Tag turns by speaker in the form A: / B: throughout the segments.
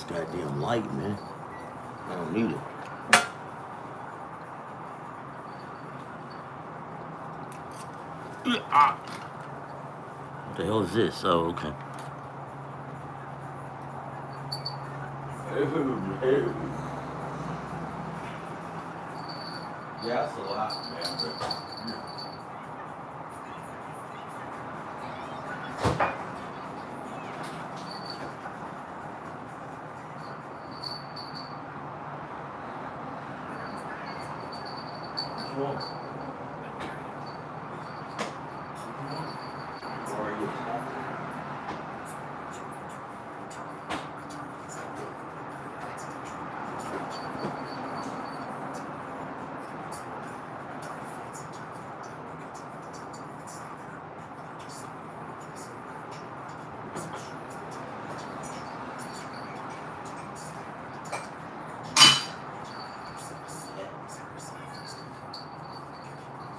A: goddamn light, man. I don't need it. What the hell is this? Oh, okay. Yeah, that's a lot, man.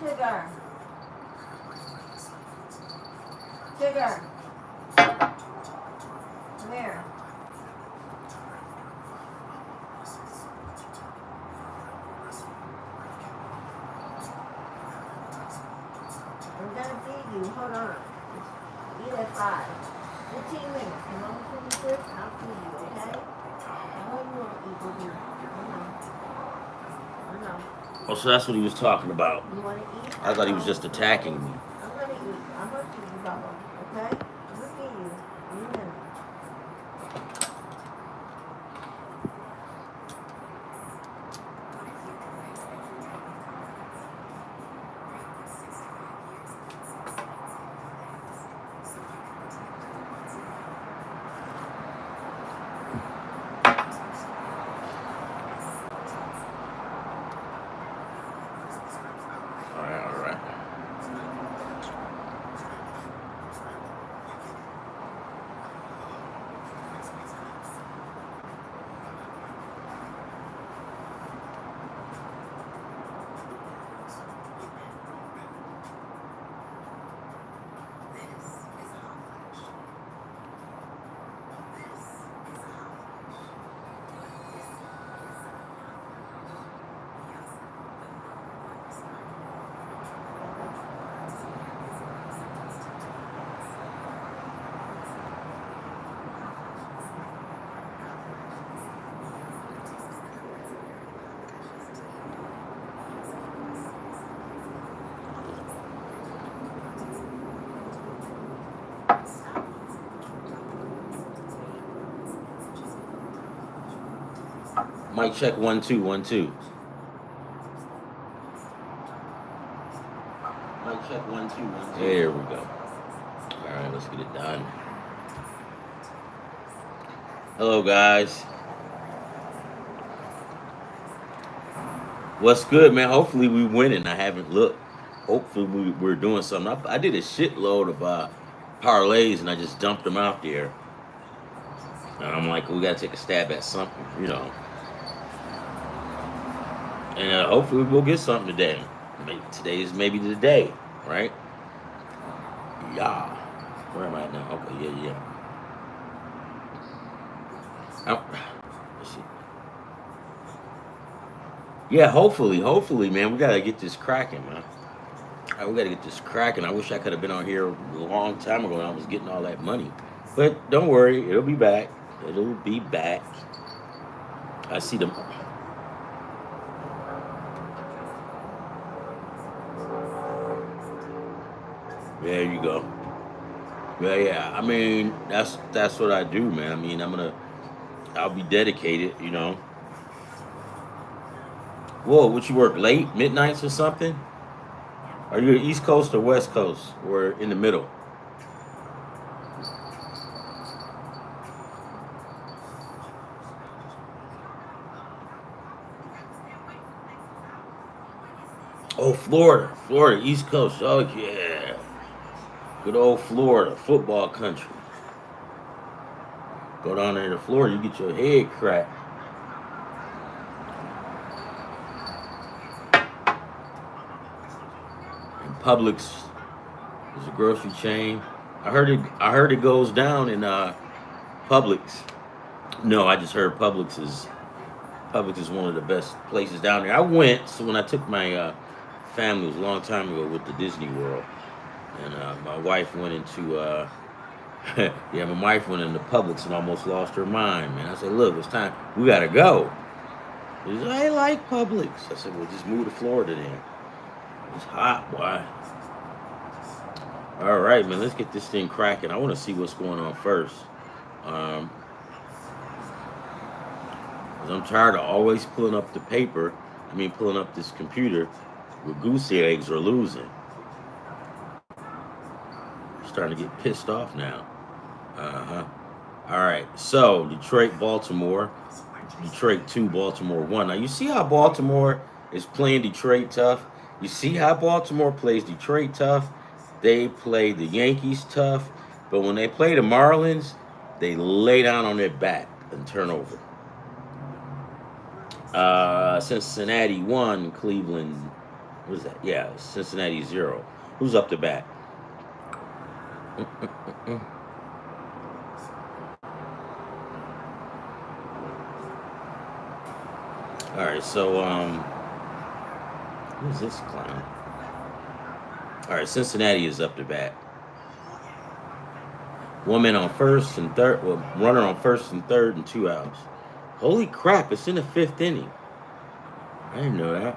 B: Sugar. Sugar. Come here. I'm gonna feed you. Hold on. Eat at 5. 15 minutes. And when we finish this, I'll feed you, okay? I know you want to eat with me. I know.
A: Oh, so that's what he was talking about.
B: You want to eat?
A: I thought he was just attacking me.
B: I'm going to eat. I'm going to feed you, Bubba. Okay? I'm going to feed you. In a minute.
A: All right. Mic check 1 2 1 2. Mic check 1 2 1 2. There we go. All right, let's get it done. Hello, guys. What's good, man? Hopefully we winning. I haven't looked. Hopefully we're doing something. I did a shitload of parlays and I just dumped them out there. And I'm like, we gotta take a stab at something, you know. And hopefully we'll get something today. Today is maybe the day, right? Yeah. Where am I at now? Okay, yeah. Let's see. Yeah, hopefully, man. We gotta get this cracking, man. We gotta get this cracking. I wish I could have been on here a long time ago when I was getting all that money. But don't worry, it'll be back. It'll be back. I see them. There you go. Yeah. I mean, that's what I do, man. I mean, I'll be dedicated, you know. Whoa, what you work late, midnights or something? Are you East Coast or West Coast or in the middle? Oh, Florida, East Coast. Oh yeah, good old Florida, football country. Go down there to Florida, you get your head cracked. And Publix is a grocery chain. I heard it goes down in Publix. No, I just heard Publix is one of the best places down there. I went so when I took my family, it was a long time ago with the Disney World, and my wife went into yeah, my wife went into Publix and almost lost her mind, man. I said, look, it's time. We gotta go. She said, I like Publix. I said, well, just move to Florida then. It's hot, boy. All right, man. Let's get this thing cracking. I want to see what's going on first. Um, 'Cause I'm tired of always pulling up the paper. I mean, pulling up this computer with goose eggs or losing. Starting to get pissed off now. Uh huh. All right. So Detroit, Baltimore. Detroit 2, Baltimore 1. Now you see how Baltimore is playing Detroit tough. You see how Baltimore plays Detroit tough. They play the Yankees tough, but when they play the Marlins, they lay down on their back and turn over. Cincinnati 1, Cleveland. What is that? Yeah, Cincinnati 0. Who's up to bat? All right, so who's this clown? All right, Cincinnati is up to bat. One man on first and third. Well, runner on first and third and 2 outs. Holy crap! It's in the fifth inning. I didn't know that.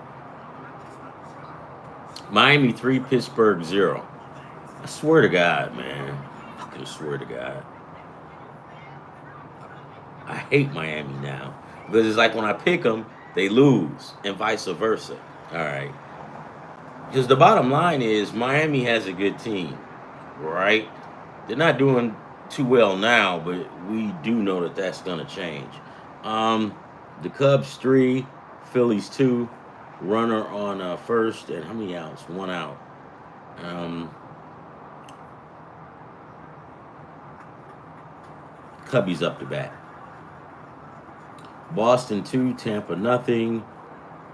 A: Miami 3, Pittsburgh 0. I swear to God, man. I fucking swear to God. I hate Miami now because it's like when I pick them, they lose, and vice versa. All right. Because the bottom line is Miami has a good team, right? They're not doing too well now, but we do know that that's going to change. Um, the Cubs 3, Phillies 2, runner on first, and how many outs? 1 out. Um, Cubbies up to bat. Boston 2, Tampa nothing.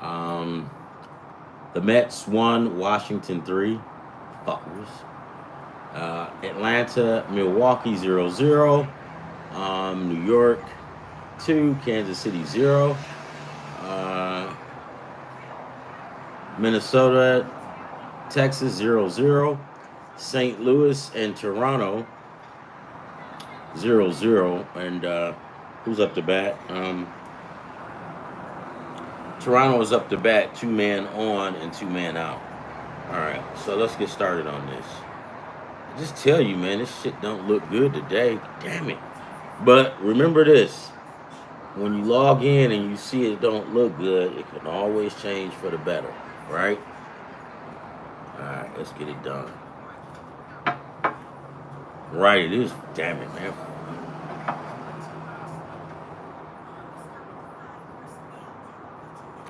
A: Um, the Mets 1, Washington 3. Fuckers. Atlanta, Milwaukee 0-0. New York 2, Kansas City 0. Minnesota, Texas 0-0. St. Louis and Toronto 0-0. And who's up to bat? Toronto is up to bat, 2-man on and 2-man out. All right, so let's get started on this. I just tell you, man, this shit don't look good today. Damn it. But remember this. When you log in and you see it don't look good, it can always change for the better, right? All right, let's get it done. Right, it is. Damn it, man.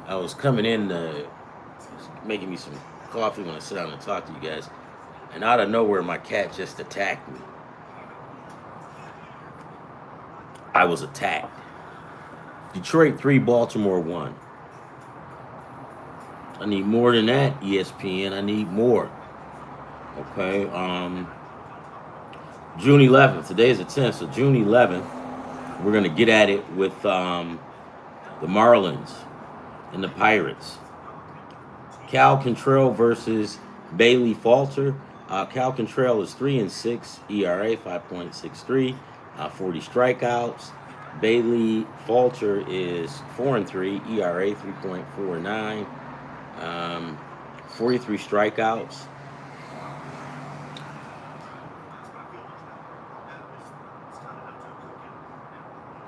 A: I was coming in, making me some coffee when I sit down and talk to you guys, and out of nowhere, my cat just attacked me. I was attacked. Detroit 3, Baltimore 1. I need more than that, ESPN. I need more. Okay. June 11th. Today is the 10th, so June 11th, we're gonna get at it with the Marlins and the Pirates. Cal Contrell versus Bailey Falter. Cal Contrell is 3-6, ERA 5.63, 40 strikeouts. Bailey Falter is 4-3, ERA 3.49, 43 strikeouts.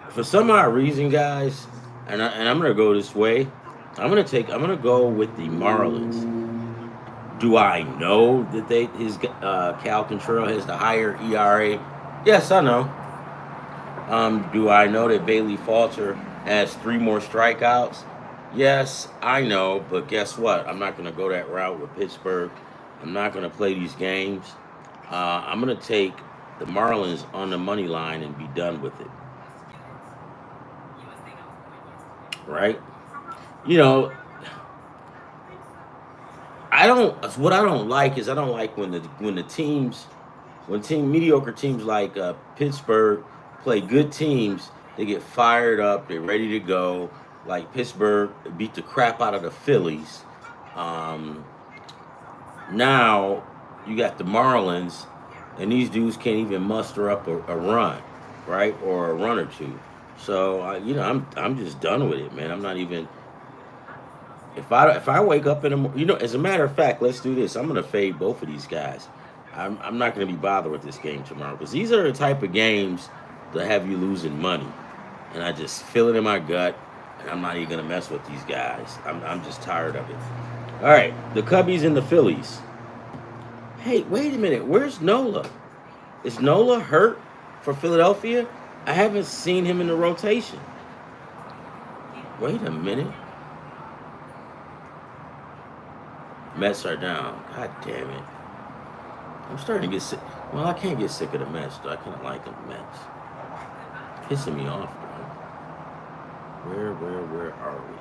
A: For some odd reason, guys, and I'm gonna go this way. I'm gonna go with the Marlins. Do I know that his Cal Contrell has the higher ERA? Yes, I know. Do I know that Bailey Falter has 3 more strikeouts? Yes, I know. But guess what? I'm not gonna go that route with Pittsburgh. I'm not gonna play these games. I'm gonna take the Marlins on the money line and be done with it. Right? You know, I don't. What I don't like is I don't like when mediocre teams like Pittsburgh play good teams, they get fired up, they're ready to go. Like Pittsburgh beat the crap out of the Phillies. Um, Now you got the Marlins, and these dudes can't even muster up a run, right, or a run or two. So I'm just done with it, man. I'm not even. If I wake up in the as a matter of fact, let's do this. I'm gonna fade both of these guys. I'm not gonna be bothered with this game tomorrow because these are the type of games that have you losing money, and I just feel it in my gut, and I'm not even gonna mess with these guys. I'm just tired of it. All right, the Cubbies and the Phillies. Hey, wait a minute. Where's Nola? Is Nola hurt for Philadelphia? I haven't seen him in the rotation. Wait a minute. Mets are down. God damn it. I'm starting to get sick. Well, I can't get sick of the Mets, though. I kind of like the Mets. Pissing me off, bro. Where are we?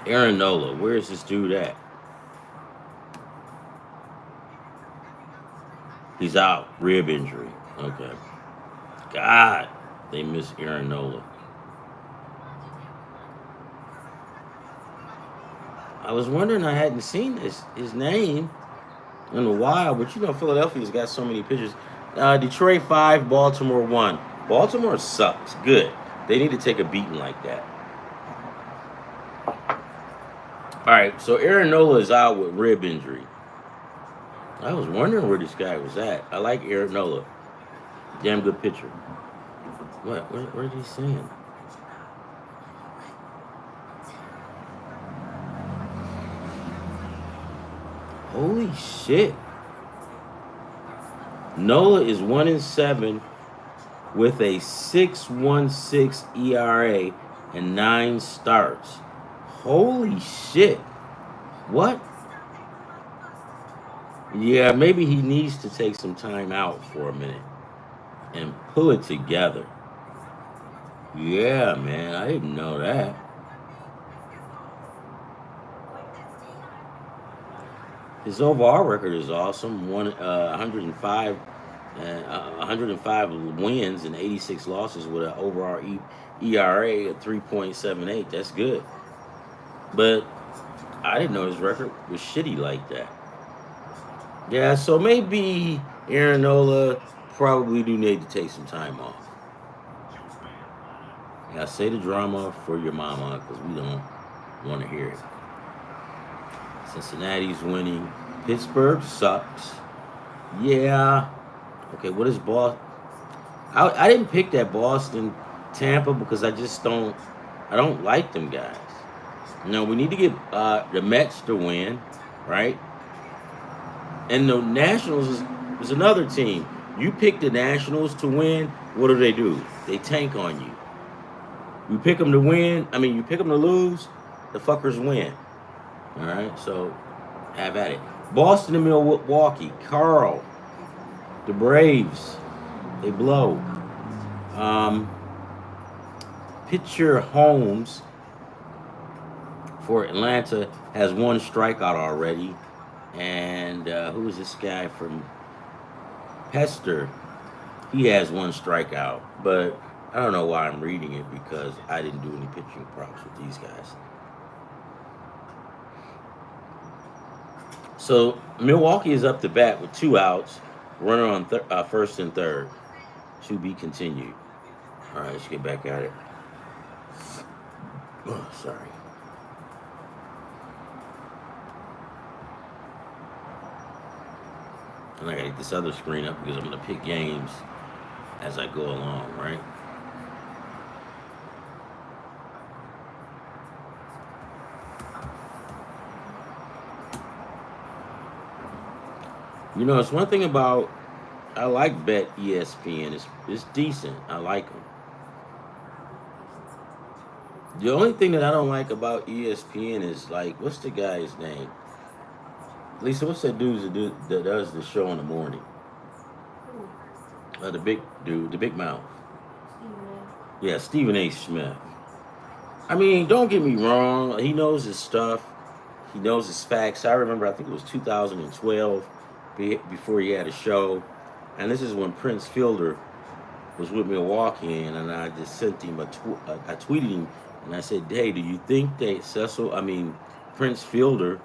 A: Aaron Nola, where's this dude at? He's out. Rib injury. Okay. God, they miss Aaron Nola. I was wondering, I hadn't seen his name in a while, but Philadelphia's got so many pitchers. Detroit 5, Baltimore 1. Baltimore sucks. Good. They need to take a beating like that. All right, so Aaron Nola is out with rib injury. I was wondering where this guy was at. I like Aaron Nola. Damn good pitcher. What? What are they saying? Holy shit. Nola is 1-7 with a 6.16 ERA and 9 starts. Holy shit. What? Yeah, maybe he needs to take some time out for a minute and pull it together. Yeah, man, I didn't know that. His overall record is awesome. 105 wins and 86 losses with an overall ERA of 3.78. That's good. But I didn't know his record was shitty like that. Yeah, so maybe Aaron Nola probably do need to take some time off. Yeah, say the drama for your mama because we don't want to hear it. Cincinnati's winning. Pittsburgh sucks. Yeah. Okay, what is Boston? I didn't pick that Boston Tampa because I don't like them guys. No, we need to get the Mets to win, right? And the Nationals is another team. You pick the Nationals to win, what do? They tank on you. You pick them to win, you pick them to lose, the fuckers win. All right, so have at it. Boston and Milwaukee. Carl, the Braves, they blow. Pitcher Holmes for Atlanta has 1 strikeout already. And who is this guy from Pester? He has 1 strikeout. But I don't know why I'm reading it because I didn't do any pitching props with these guys. So Milwaukee is up to bat with 2 outs, runner on first and third. To be continued. All right, let's get back at it. Oh, sorry. And I gotta get this other screen up because I'm gonna pick games as I go along, right? It's one thing about I like Bet ESPN. It's decent. I like them. The only thing that I don't like about ESPN is like, what's the guy's name? Lisa, what's that dude that does the show in the morning?
B: Who?
A: The big dude, the big mouth.
B: Stephen A.
A: Yeah, Stephen A. Smith. I mean, don't get me wrong. He knows his stuff. He knows his facts. I remember, I think it was 2012 before he had a show. And this is when Prince Fielder was with Milwaukee, and I just sent him I tweeted him, and I said, "Hey, do you think that Prince Fielder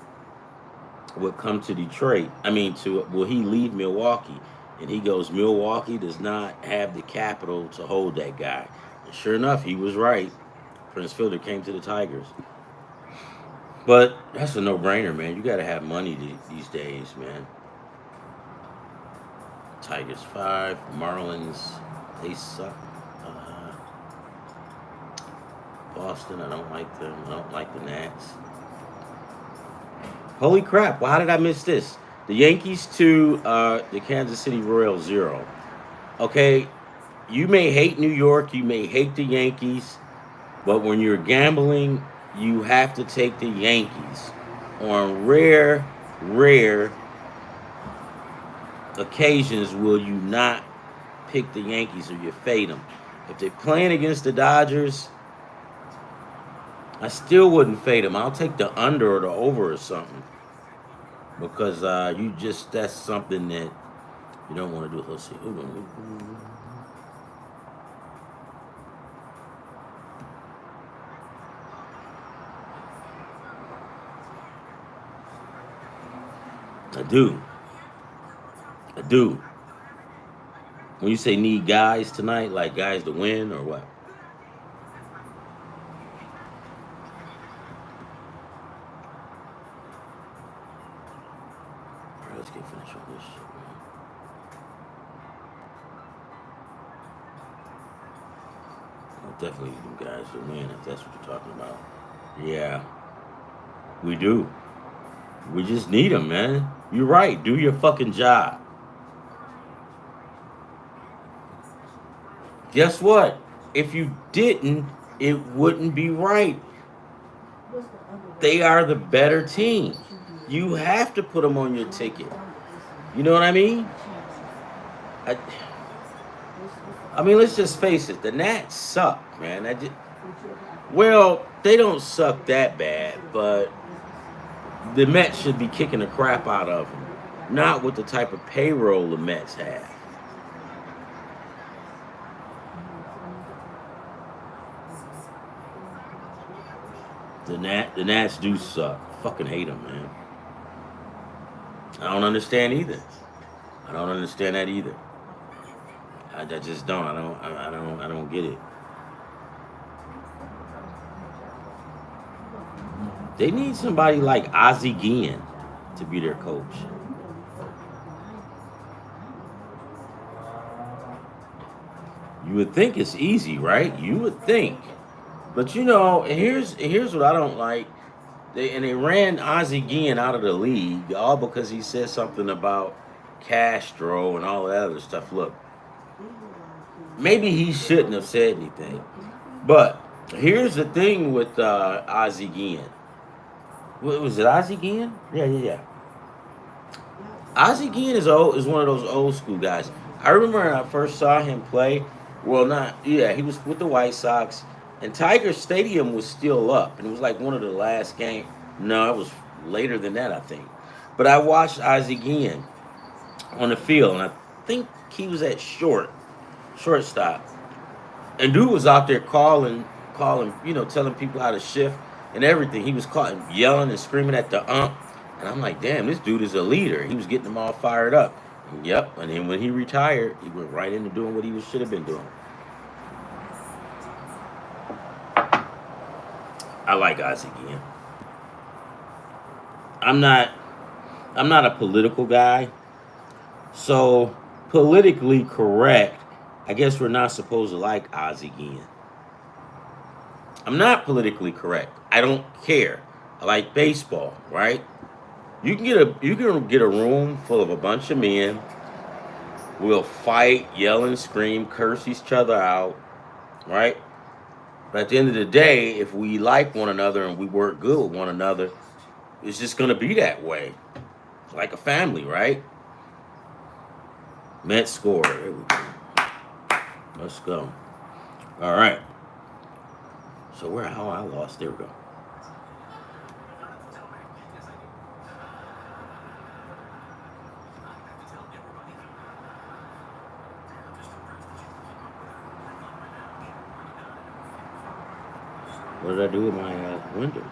A: would come to Detroit? Will he leave Milwaukee?" And he goes, "Milwaukee does not have the capital to hold that guy." And sure enough, he was right. Prince Fielder came to the Tigers. But that's a no-brainer, man. You got to have money these days, man. Tigers 5, Marlins, they suck. Uh, Boston, I don't like them. I don't like the Nats. Holy crap! Well, how did I miss this? The Yankees to the Kansas City Royals 0. Okay, you may hate New York, you may hate the Yankees, but when you're gambling, you have to take the Yankees. On rare occasions will you not pick the Yankees or you fade them. If they're playing against the Dodgers, I still wouldn't fade them. I'll take the under or the over or something because that's something that you don't want to do. Let's see. Hold on. I do. I do. When you say need guys tonight, like guys to win or what? All right, let's get finished on this shit, man. I'll definitely need them guys to win if that's what you're talking about. Yeah, we do. We just need them, man. You're right. Do your fucking job. Guess what? If you didn't, it wouldn't be right. They are the better team. You have to put them on your ticket. You know what I mean? I, I mean, let's just face it. The Nats suck, man. Well, they don't suck that bad, but the Mets should be kicking the crap out of them. Not with the type of payroll the Mets have. The Nats do suck. Fucking hate them, man. I don't understand either. I don't understand that either. I just don't. I don't get it. They need somebody like Ozzie Guillen to be their coach. You would think it's easy, right? You would think. But here's what I don't like. They ran Ozzie Guillen out of the league all because he said something about Castro and all that other stuff. Look, maybe he shouldn't have said anything. But here's the thing with Ozzie Guillen. What was it, Ozzie Guillen? Yeah. Ozzie Guillen is one of those old school guys. I remember when I first saw him play. Well, he was with the White Sox, and Tiger Stadium was still up, and it was like one of the last games. No, it was later than that, I think. But I watched Ozzie Guillen on the field, and I think he was at shortstop. And dude was out there calling, telling people how to shift and everything. He was yelling and screaming at the ump. And I'm like, damn, this dude is a leader. He was getting them all fired up. And yep. And then when he retired, he went right into doing what he should have been doing. I like Ozzie Guillen. I'm not a political guy. So politically correct, I guess we're not supposed to like Ozzie Guillen. I'm not politically correct. I don't care. I like baseball, right? You can get a room full of a bunch of men. We'll fight, yell and scream, curse each other out, right? But at the end of the day, if we like one another and we work good with one another, it's just gonna be that way, like a family, right? Mets score. Here we go. Let's go. All right. So where? How I lost? There we go. What did I do with my window?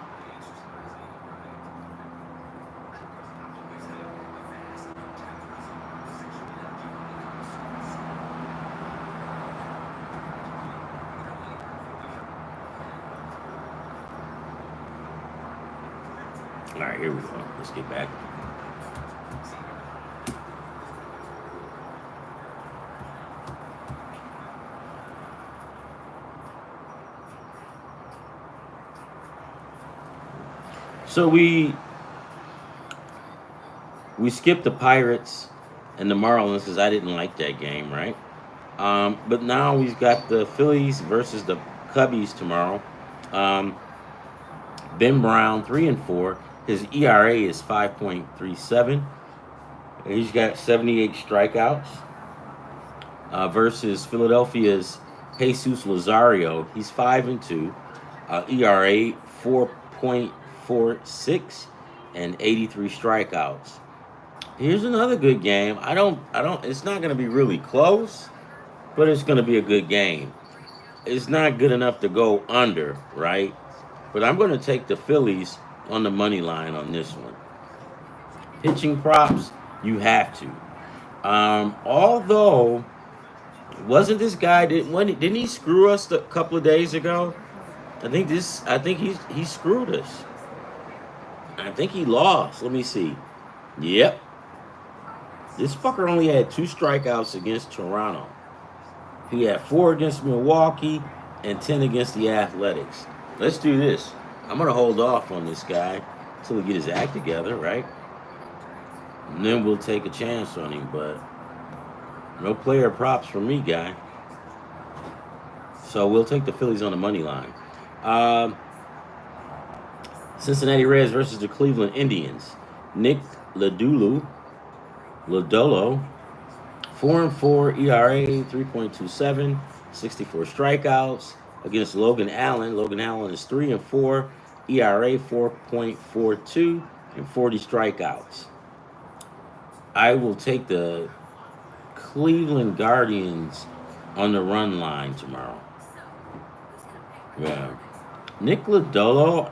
A: All right, here we go. Let's get back. So we skipped the Pirates and the Marlins because I didn't like that game, right? But now we've got the Phillies versus the Cubbies tomorrow. Um, Ben Brown, 3-4. His ERA is 5.37. He's got 78 strikeouts. Versus Philadelphia's Jesus Lazario, he's 5-2. ERA 4.46 and 83 strikeouts. Here's another good game. I don't. It's not going to be really close, but it's going to be a good game. It's not good enough to go under, right? But I'm going to take the Phillies on the money line on this one. Pitching props, you have to. Although, wasn't this guy didn't he screw us a couple of days ago? I think he screwed us. I think he lost. Let me see. Yep. This fucker only had 2 strikeouts against Toronto. He had 4 against Milwaukee and 10 against the Athletics. Let's do this. I'm going to hold off on this guy until we get his act together, right? And then we'll take a chance on him, but no player props for me, guy. So we'll take the Phillies on the money line. Cincinnati Reds versus the Cleveland Indians. Nick Lodolo, 4-4 ERA, 3.27, 64 strikeouts against Logan Allen. Logan Allen is 3-4, ERA 4.42, and 40 strikeouts. I will take the Cleveland Guardians on the run line tomorrow. Yeah. Nick Lodolo,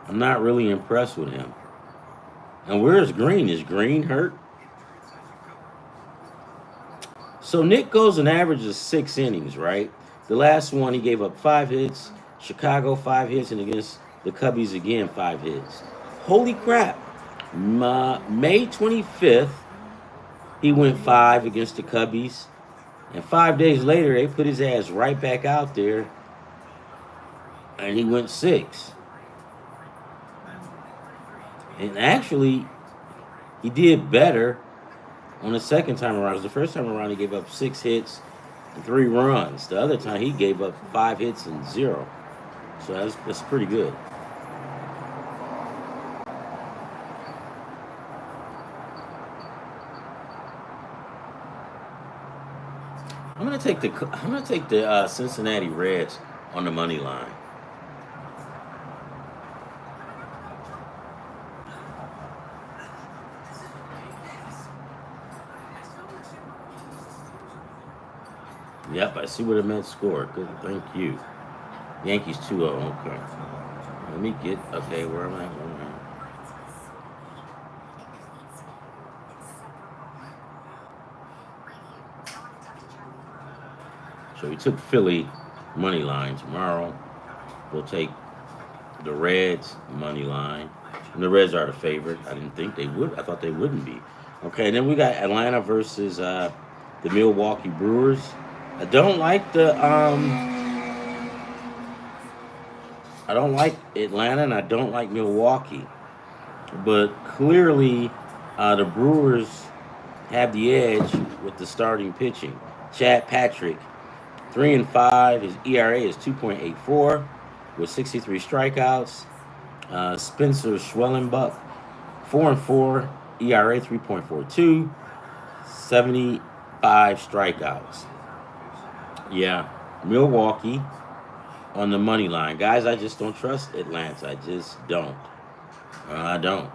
A: I'm not really impressed with him. And where's Green? Is Green hurt? So Nick goes an average of 6 innings, right? The last one he gave up 5 hits. Chicago 5 hits, and against the Cubbies again 5 hits. Holy crap! May 25th, he went 5 against the Cubbies, and 5 days later they put his ass right back out there, and he went 6. And actually, he did better on the second time around. The first time around, he gave up 6 hits and 3 runs. The other time, he gave up 5 hits and 0. So that's pretty good. I'm gonna take the Cincinnati Reds on the money line. Yep, I see what it meant score. Good, thank you. Yankees 2-0. Okay. Let me get. Okay, where am I? So we took Philly money line tomorrow. We'll take the Reds money line. And the Reds are the favorite. I didn't think they would. I thought they wouldn't be. Okay, and then we got Atlanta versus the Milwaukee Brewers. I don't like Atlanta, and I don't like Milwaukee. But clearly the Brewers have the edge with the starting pitching. Chad Patrick, 3-5. His ERA is 2.84 with 63 strikeouts. Spencer Schwellenbuck, 4-4, ERA 3.42, 75 strikeouts. Yeah, Milwaukee on the money line. Guys, I just don't trust Atlanta. I just don't. I don't.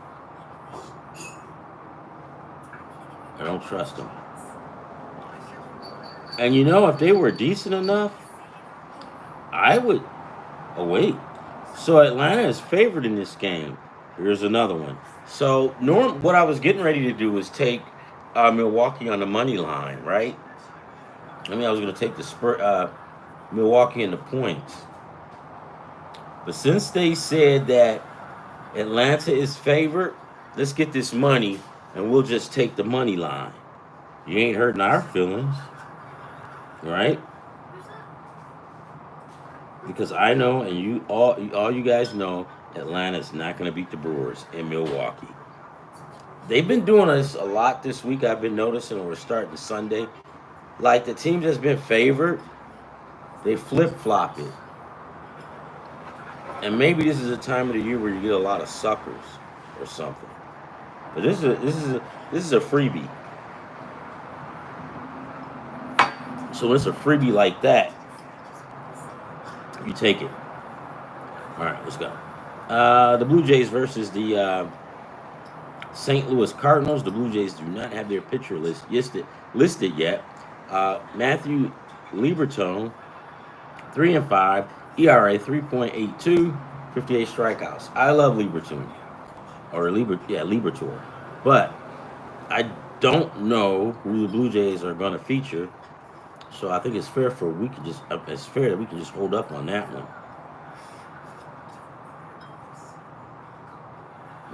A: I don't trust them. And you know, if they were decent enough, I would. Oh, wait. So Atlanta is favored in this game. Here's another one. So, what I was getting ready to do was take Milwaukee on the money line, right? I mean, I was going to take the Milwaukee in the points. But since they said that Atlanta is favored, let's get this money and we'll just take the money line. You ain't hurting our feelings, right? Because I know, and you all you guys know, Atlanta's not going to beat the Brewers in Milwaukee. They've been doing this a lot this week. I've been noticing, and we're starting Sunday. Like the team that's been favored, they flip-flop it. And maybe this is a time of the year where you get a lot of suckers or something. But this is a freebie. So when it's a freebie like that, you take it. All right, let's go. The Blue Jays versus the St. Louis Cardinals. The Blue Jays do not have their pitcher listed yet. Matthew Liberatore, 3-5, ERA 3.82, 58 strikeouts. I love Liberatore, Liberatore, but I don't know who the Blue Jays are going to feature. So I think it's fair that we can just hold up on that one.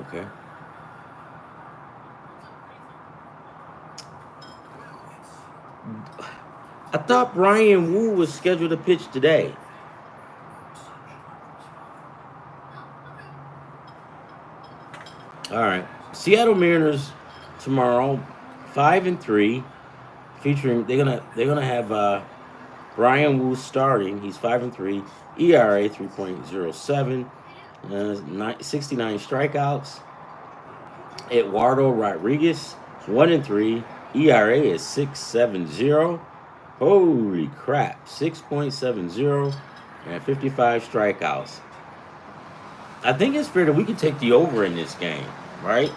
A: Okay. I thought Brian Wu was scheduled to pitch today. All right. Seattle Mariners tomorrow, 5-3, featuring they're gonna have Brian Wu starting. He's 5-3, ERA 3.07, 69 strikeouts. Eduardo Rodriguez, 1-3, ERA is 6.70. Holy crap, 6.70 and 55 strikeouts. I think it's fair that we can take the over in this game, right?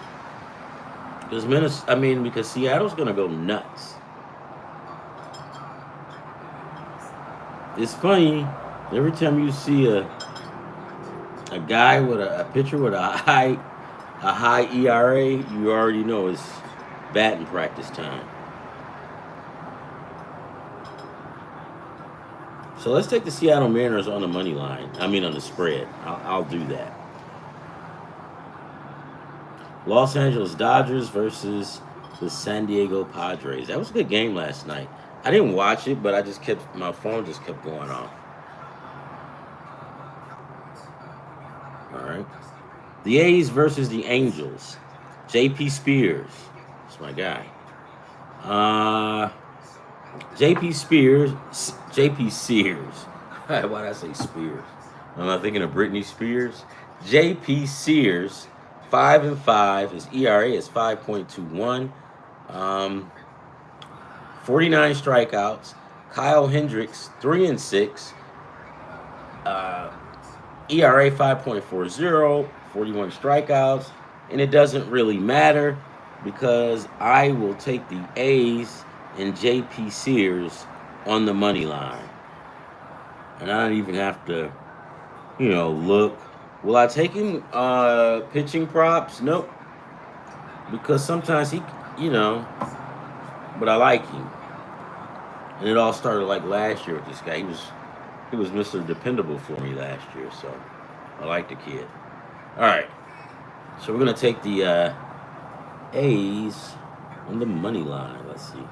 A: Because Seattle's gonna go nuts. It's funny, every time you see a guy with a pitcher with a high ERA, you already know it's batting practice time. So let's take the Seattle Mariners on the money line. On the spread. I'll do that. Los Angeles Dodgers versus the San Diego Padres. That was a good game last night. I didn't watch it, but my phone just kept going off. All right. The A's versus the Angels. J.P. Spears. That's my guy. J.P. Sears. Why did I say Spears? I'm not thinking of Britney Spears. J.P. Sears, 5-5. His ERA is 5.21. 49 strikeouts. Kyle Hendricks, 3-6. ERA 5.40. 41 strikeouts. And it doesn't really matter because I will take the A's and J.P. Sears on the money line. And I don't even have to, look. Will I take him pitching props? Nope. Because sometimes he, but I like him. And it all started like last year with this guy. He was Mr. Dependable for me last year, so I like the kid. All right. So we're going to take the A's on the money line. Let's see.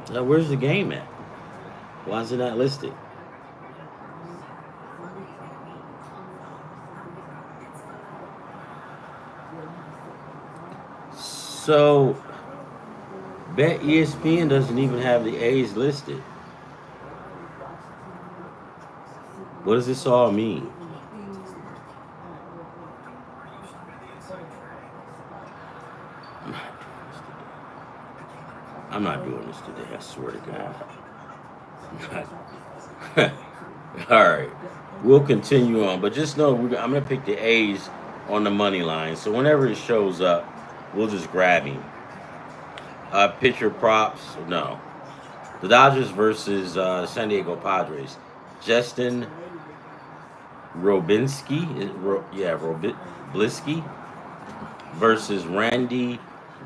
A: Where's the game at? Why is it not listed? So, Bet ESPN doesn't even have the A's listed. What does this all mean? I'm not doing this today. I swear to God. All right, we'll continue on, but just know I'm gonna pick the A's on the money line. So whenever it shows up, we'll just grab him. Pitcher props, no. The Dodgers versus San Diego Padres. Justin Blisky versus Randy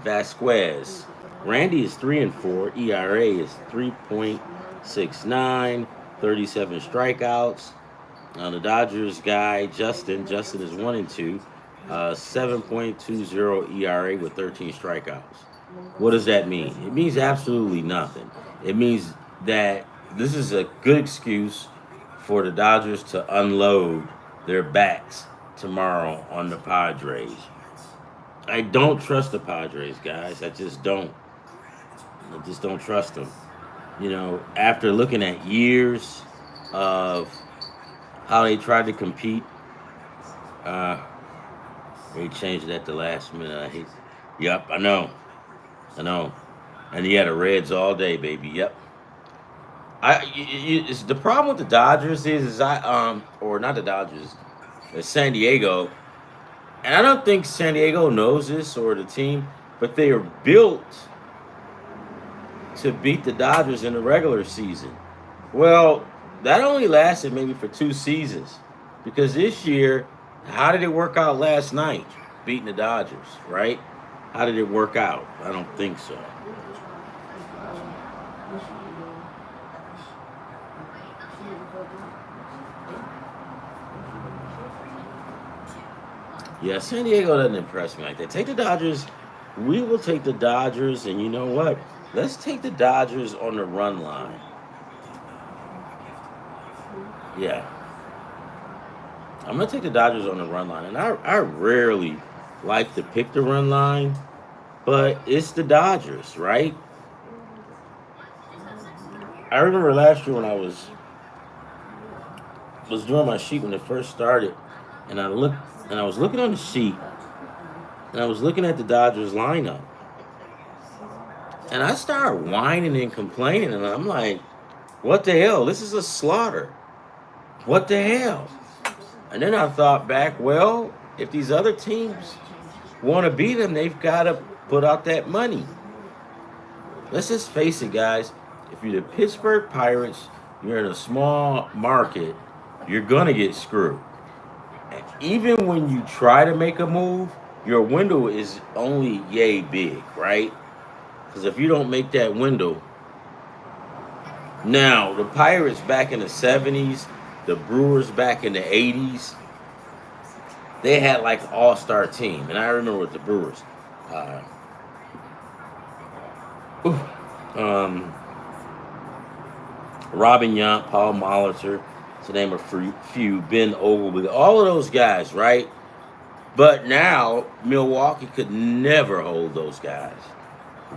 A: Vasquez. Randy is 3-4. ERA is 3.69. 37 strikeouts. The Dodgers guy Justin is 1-2. 7.20 ERA with 13 strikeouts. What does that mean? It means absolutely nothing. It means that this is a good excuse for the Dodgers to unload their bats tomorrow on the Padres. I don't trust the Padres, guys. I just don't. I just don't trust them. You know, after looking at years of how they tried to compete, they changed that the last minute. I hate. Yep, I know. And he had the Reds all day, baby. Yep. It's the problem with the Dodgers is or not the Dodgers, it's San Diego, and I don't think San Diego knows this or the team, but they are built to beat the Dodgers in the regular season. Well, that only lasted maybe for 2 seasons, because this year, how did it work out last night? Beating the Dodgers, right? How did it work out? I don't think so. Yeah, San Diego doesn't impress me like that. Take the Dodgers. We will take the Dodgers, and you know what? Let's take the Dodgers on the run line. Yeah. I'm going to take the Dodgers on the run line. And I rarely like to pick the run line, but it's the Dodgers, right? I remember last year when I was doing my sheet when it first started, and I was looking on the sheet, and I was looking at the Dodgers lineup, and I started whining and complaining, and I'm like, what the hell? This is a slaughter. What the hell? And then I thought back, well, if these other teams want to beat them, they've got to put out that money. Let's just face it, guys. If you're the Pittsburgh Pirates, you're in a small market, you're going to get screwed. And even when you try to make a move, your window is only yay big, right? Because if you don't make that window, now the Pirates back in the 70s, the Brewers back in the 80s, they had like an all-star team. And I remember with the Brewers. Robin Yount, Paul Molitor, to name a few, Ben Oglesby, all of those guys, right? But now Milwaukee could never hold those guys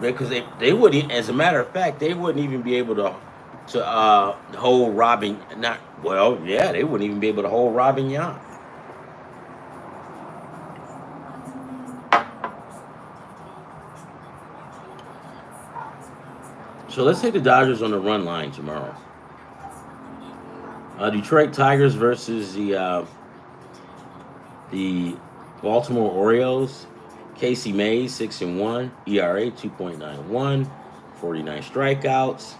A: because they wouldn't. As a matter of fact, they wouldn't even be able to hold Robin. They wouldn't even be able to hold Robin Yount. So let's take the Dodgers on the run line tomorrow. Detroit Tigers versus the Baltimore Orioles. Casey Mays, 6-1, ERA 2.91, 49 strikeouts.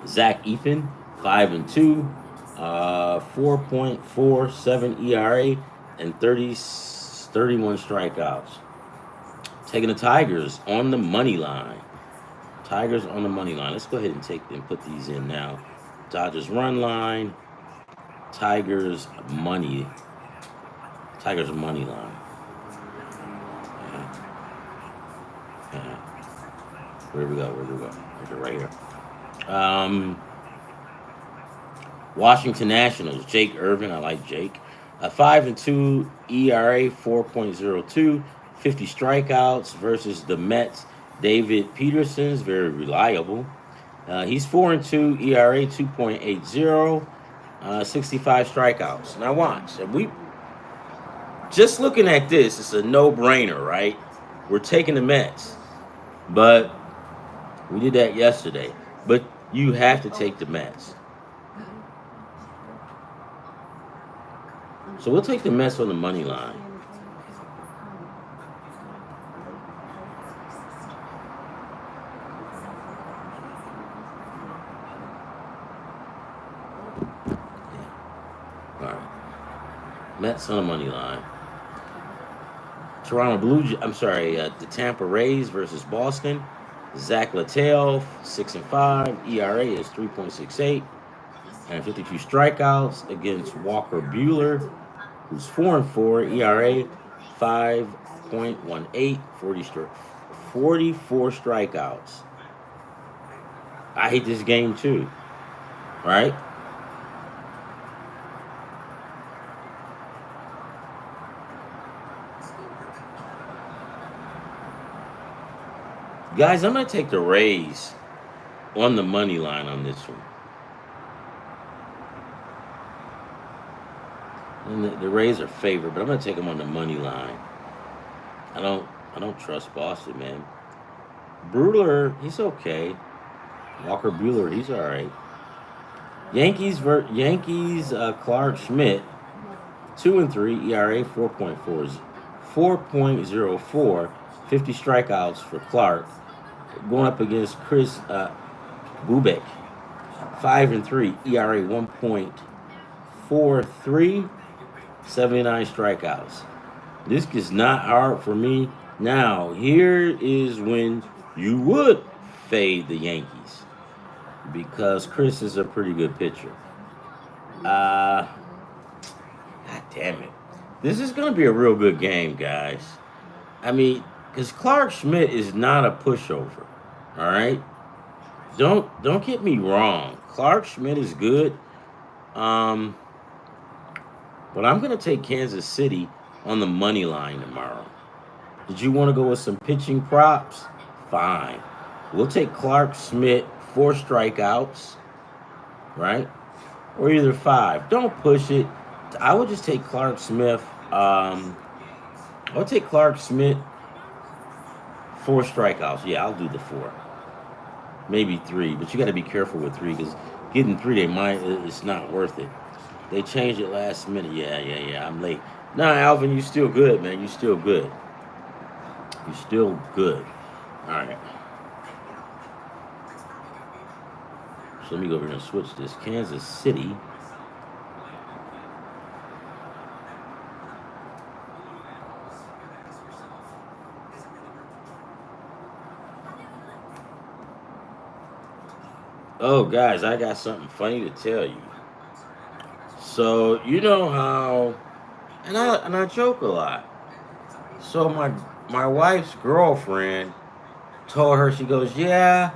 A: Zach Eflin, 5-2, 4.47 ERA, and 31 strikeouts. Taking the Tigers on the money line. Tigers on the money line. Let's go ahead and put these in now. Dodgers run line. Tigers money line. Where we go? Okay, right here. Um, Washington Nationals, Jake Irvin. I like Jake. A 5-2 ERA, 4.02, 50 strikeouts versus the Mets. David Peterson's very reliable. He's 4-2 ERA, 2.80, 65 strikeouts. Now watch. And we just looking at this, it's a no-brainer, right? We're taking the Mets, but we did that yesterday. But you have to take the Mets. So we'll take the Mets on the money line. All right. Mets on the money line. The Tampa Rays versus Boston. Zach Littell, 6-5. ERA is 3.68. And 52 strikeouts against Walker Buehler, who's 4-4. ERA 5.18. 44 strikeouts. I hate this game too. Right? Guys, I'm going to take the Rays on the money line on this one. And the Rays are favored, but I'm going to take them on the money line. I don't trust Boston, man. Buehler, he's okay. Walker Buehler, he's all right. Yankees, Clark Schmidt, 2-3, ERA 4.04, 50 strikeouts for Clark. Going up against Chris Bubeck, 5-3, ERA 1.43, 79 strikeouts. This is not hard for me. Now, here is when you would fade the Yankees because Chris is a pretty good pitcher. God damn it. This is going to be a real good game, guys. I mean, because Clark Schmidt is not a pushover. All right? Don't get me wrong. Clark Schmidt is good. But I'm going to take Kansas City on the money line tomorrow. Did you want to go with some pitching props? Fine. We'll take Clark Schmidt, 4 strikeouts, right? Or either 5. Don't push it. I would just take Clark Smith. I'll take Clark Smith, 4 strikeouts. Yeah, I'll do the 4. Maybe 3, but you got to be careful with 3 because getting 3, it's not worth it. They changed it last minute. Yeah. I'm late. Nah, Alvin, you still good, man. You still good. You still good. All right. So let me go over here and switch this. Kansas City. Oh, guys, I got something funny to tell you. So you know how, and I joke a lot. So my wife's girlfriend told her, she goes, yeah,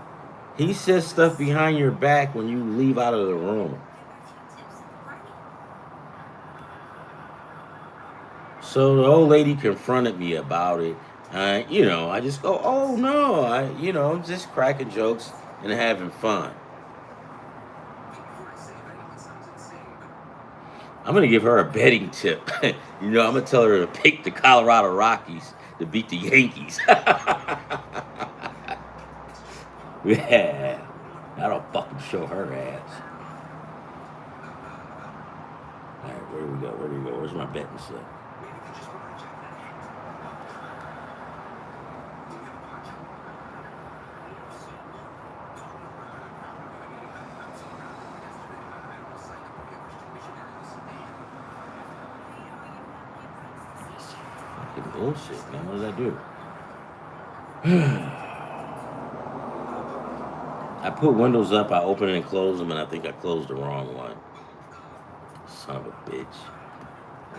A: he says stuff behind your back when you leave out of the room. So the old lady confronted me about it. I just go, oh no, I'm just cracking jokes and having fun. I'm going to give her a betting tip. I'm going to tell her to pick the Colorado Rockies to beat the Yankees. Yeah. That'll fucking show her ass. All right, where do we go? Where's my betting slip? Bullshit, man. What did I do? I put windows up, I open and close them, and I think I closed the wrong one. Son of a bitch.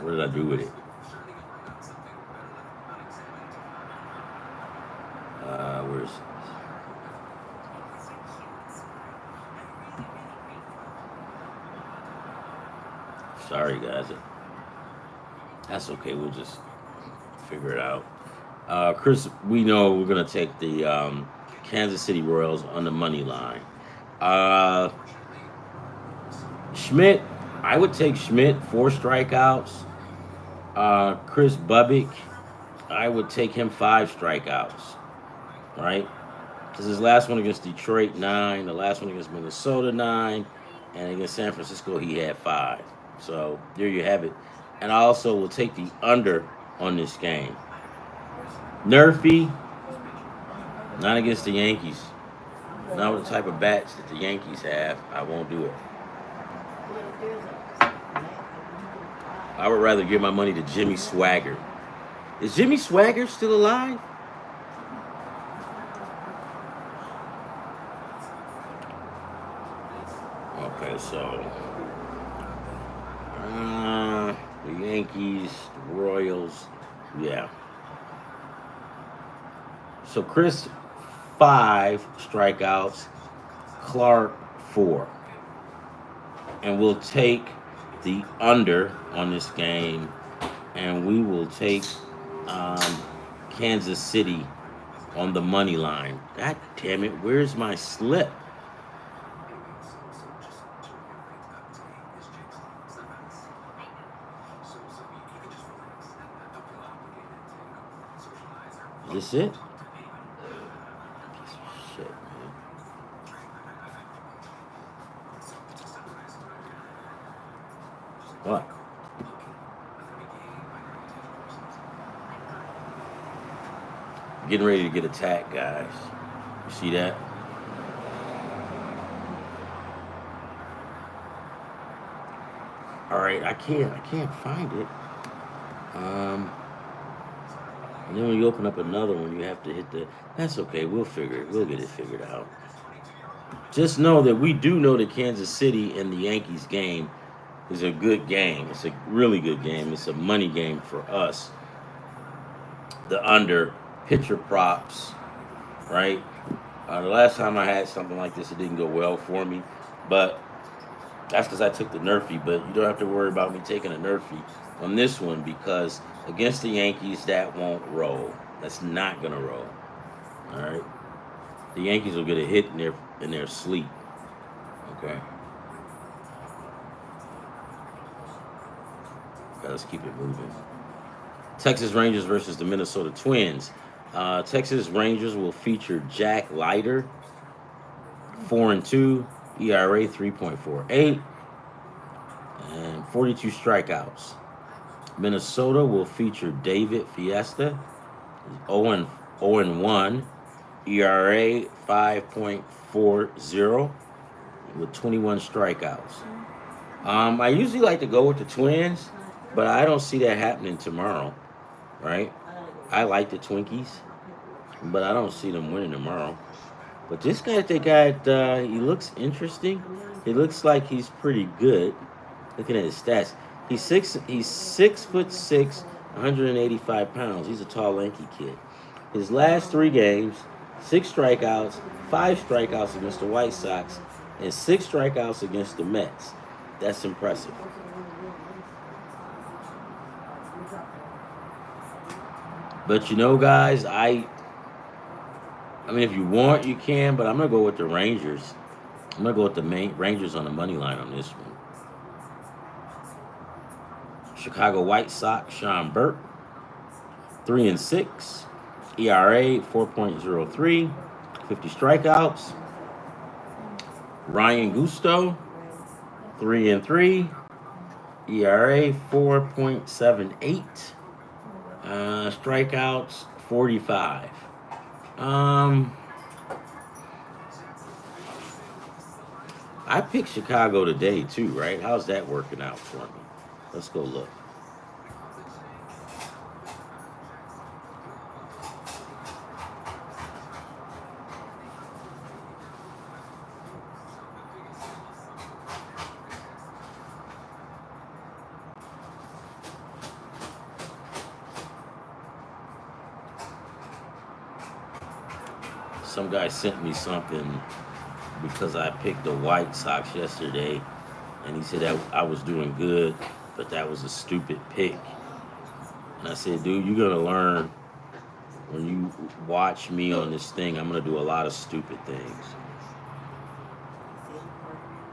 A: What did I do with it? Where's... Sorry, guys. That's okay. We'll just figure it out. Chris, we know we're going to take the Kansas City Royals on the money line. Uh, Schmidt, I would take Schmidt, 4 strikeouts. Chris Bubbick, I would take him 5 strikeouts, right? Because his last one against Detroit, 9. The last one against Minnesota, 9. And against San Francisco, he had 5. So there you have it. And I also will take the under on this game. Nerfy, not against the Yankees. Not with the type of bats that the Yankees have. I won't do it. I would rather give my money to Jimmy Swagger. Is Jimmy Swagger still alive? Okay, so the Yankees, the Royals, yeah. So Chris, 5 strikeouts, Clark 4, and we'll take the under on this game, and we will take Kansas City on the money line. God damn it! Where's my slip? Is this it? Shit, man. What? Getting ready to get attacked, guys. You see that? All right, I can't find it. And then when you open up another one, you have to hit the. That's okay. We'll figure it. We'll get it figured out. Just know that we do know that Kansas City and the Yankees game is a good game. It's a really good game. It's a money game for us. The under pitcher props, right? The last time I had something like this, it didn't go well for me, but that's because I took the Nerfy. But you don't have to worry about me taking a Nerfy on this one because against the Yankees, that won't roll. That's not gonna roll. All right. The Yankees will get a hit in their sleep. Okay. Okay, let's keep it moving. Texas Rangers versus the Minnesota Twins. Texas Rangers will feature Jack Leiter, 4-2, ERA 3.48, and 42 strikeouts. Minnesota will feature David Fiesta, 0-1, ERA 5.40, with 21 strikeouts. I usually like to go with the Twins, but I don't see that happening tomorrow, right? I like the Twinkies, but I don't see them winning tomorrow. But this guy, they got, he looks interesting. He looks like he's pretty good. Looking at his stats, he's 6'6", 185 pounds. He's a tall, lanky kid. His last 3 games, 6 strikeouts, 5 strikeouts against the White Sox, and 6 strikeouts against the Mets. That's impressive. But you know, guys, I mean, if you want, you can, but I'm going to go with the Rangers. I'm going to go with the Rangers on the money line on this one. Chicago White Sox, Sean Burke, 3-6, ERA 4.03, 50 strikeouts. Ryan Gusto, 3-3, ERA 4.78, strikeouts 45. I picked Chicago today too, right? How's that working out for me? Let's go look. Some guy sent me something because I picked the White Sox yesterday, and he said that I was doing good. but that was a stupid pick. And I said, dude, you're gonna learn when you watch me on this thing. I'm gonna do a lot of stupid things.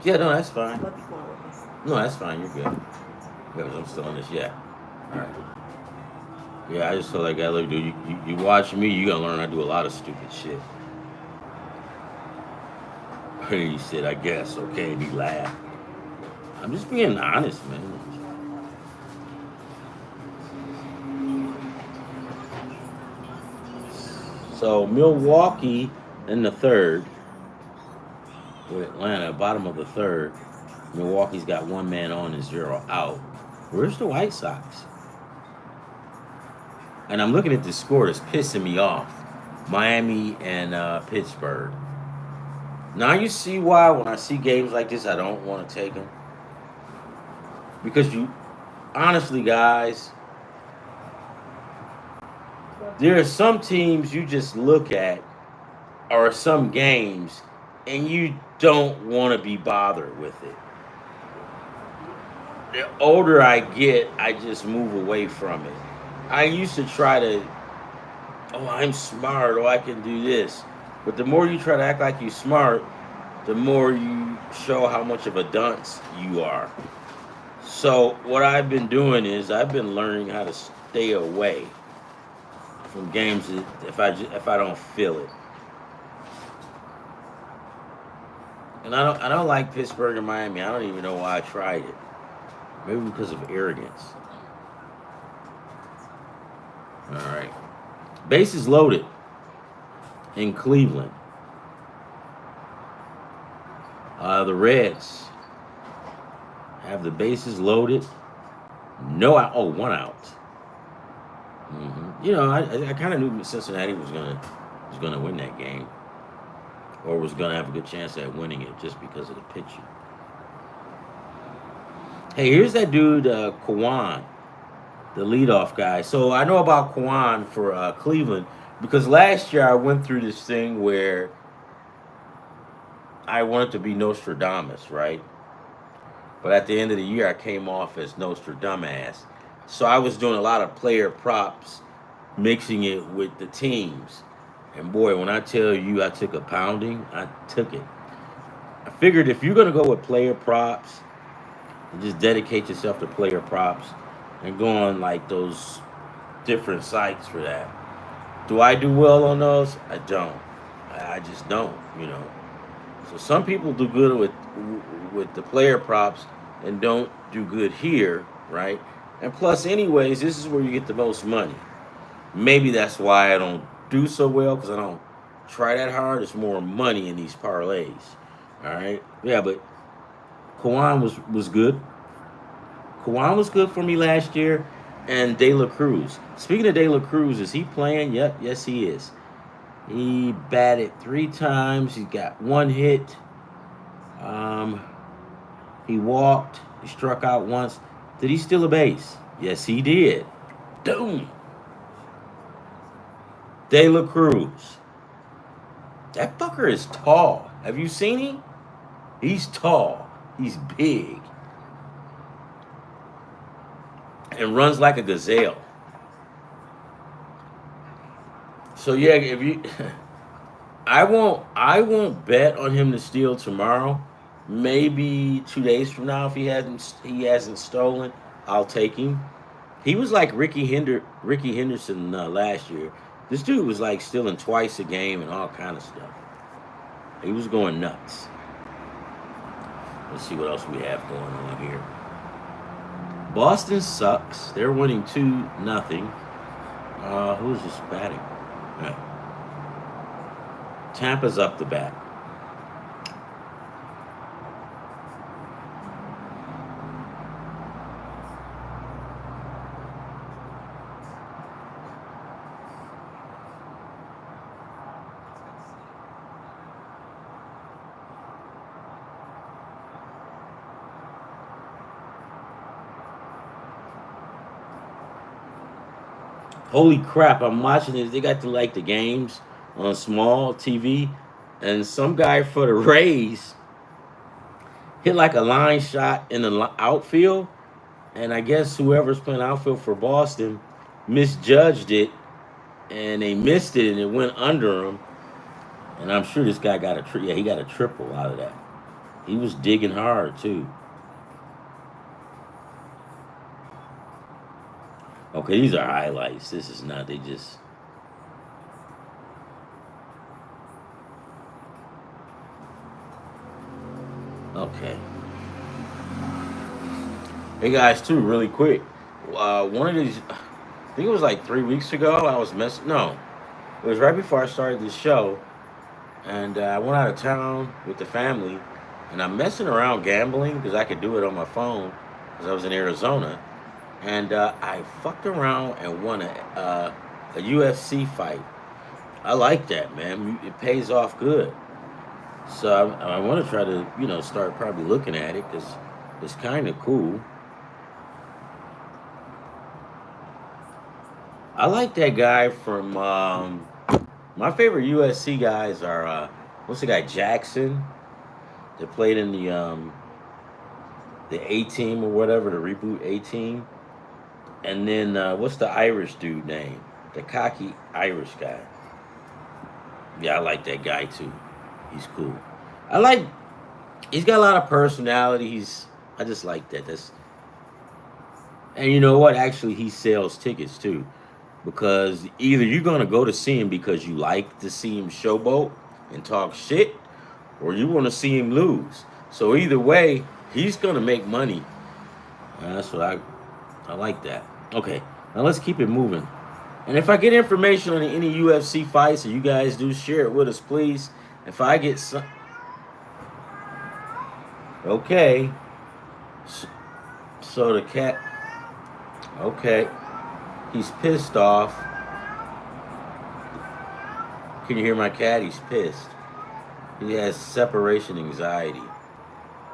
A: Yeah, no, that's fine. No, that's fine. You're good. Because I'm still on this. Yeah. All right. Yeah, I just feel like, look, dude, you watch me, you gonna learn I do a lot of stupid shit. He said, I guess, okay, and he laughed. I'm just being honest, man. So Milwaukee in the third, with Atlanta, bottom of the third. Milwaukee's got one man on and 0 out. Where's the White Sox? And I'm looking at this score that's pissing me off. Miami and Pittsburgh. Now you see why when I see games like this, I don't want to take them. Because honestly, guys, there are some teams you just look at, or some games, and you don't want to be bothered with it. The older I get, I just move away from it. I used to try to, I'm smart, I can do this. But the more you try to act like you're smart, the more you show how much of a dunce you are. So what I've been doing is I've been learning how to stay away from games if I don't feel it. And I don't like Pittsburgh and Miami. I don't even know why I tried it. Maybe because of arrogance. All right. Bases loaded in Cleveland. The Reds have the bases loaded. No out. 1 out. Mm-hmm. I kind of knew Cincinnati was gonna win that game, or was gonna have a good chance at winning it just because of the pitching. Hey, here's that dude, Kwan, the leadoff guy. So I know about Kwan for Cleveland because last year I went through this thing where I wanted to be Nostradamus, right? But at the end of the year, I came off as Nostradamus. So I was doing a lot of player props, mixing it with the teams. And boy, when I tell you I took a pounding, I took it. I figured if you're going to go with player props, just dedicate yourself to player props and go on like those different sites for that. Do I do well on those? I don't. I just don't, So some people do good with the player props and don't do good here, right? And plus, anyways, this is where you get the most money. Maybe that's why I don't do so well, because I don't try that hard. It's more money in these parlays. All right? Yeah, but Kwan was good. Kwan was good for me last year. And De La Cruz. Speaking of De La Cruz, is he playing? Yep, yes he is. He batted 3 times. He got 1 hit. He walked. He struck out once. Did he steal a base? Yes, he did. Boom. De La Cruz. That fucker is tall. Have you seen him? He's tall. He's big. And runs like a gazelle. So yeah, if you I won't bet on him to steal tomorrow. Maybe 2 days from now, if he hasn't stolen, I'll take him. He was like Ricky Henderson last year. This dude was like stealing twice a game and all kind of stuff. He was going nuts. Let's see what else we have going on here. Boston sucks. They're winning 2-0. Who's this batting? Yeah. Tampa's up the bat. Holy crap, I'm watching this. They got the games on small TV, and some guy for the Rays hit like a line shot in the outfield, And I guess whoever's playing outfield for Boston misjudged it, and they missed it, and it went under him. And I'm sure this guy got yeah, he got a triple out of that. He was digging hard too. Okay, these are highlights. This is not. They just. Okay. Hey guys, too, really quick. One of these, I think it was like 3 weeks ago. I was messing. No, it was right before I started this show, and I went out of town with the family, and I'm messing around gambling because I could do it on my phone because I was in Arizona, and I fucked around and won a UFC fight. I like that, man. It pays off good. So I want to try to, start probably looking at it because it's kind of cool. I like that guy from. My favorite USC guys are what's the guy Jackson that played in the A team or whatever, the reboot A team, and then what's the Irish dude name? The cocky Irish guy. Yeah, I like that guy too. He's cool. I like. He's got a lot of personality. I just like that. And you know what? Actually, he sells tickets too, because either you're gonna go to see him because you like to see him showboat and talk shit, or you want to see him lose. So either way, he's gonna make money. And that's what I like that. Okay, now let's keep it moving. And if I get information on any UFC fights, or you guys do, share it with us, please. If I get some, okay. So the cat, okay, he's pissed off. Can you hear my cat? He's pissed. He has separation anxiety.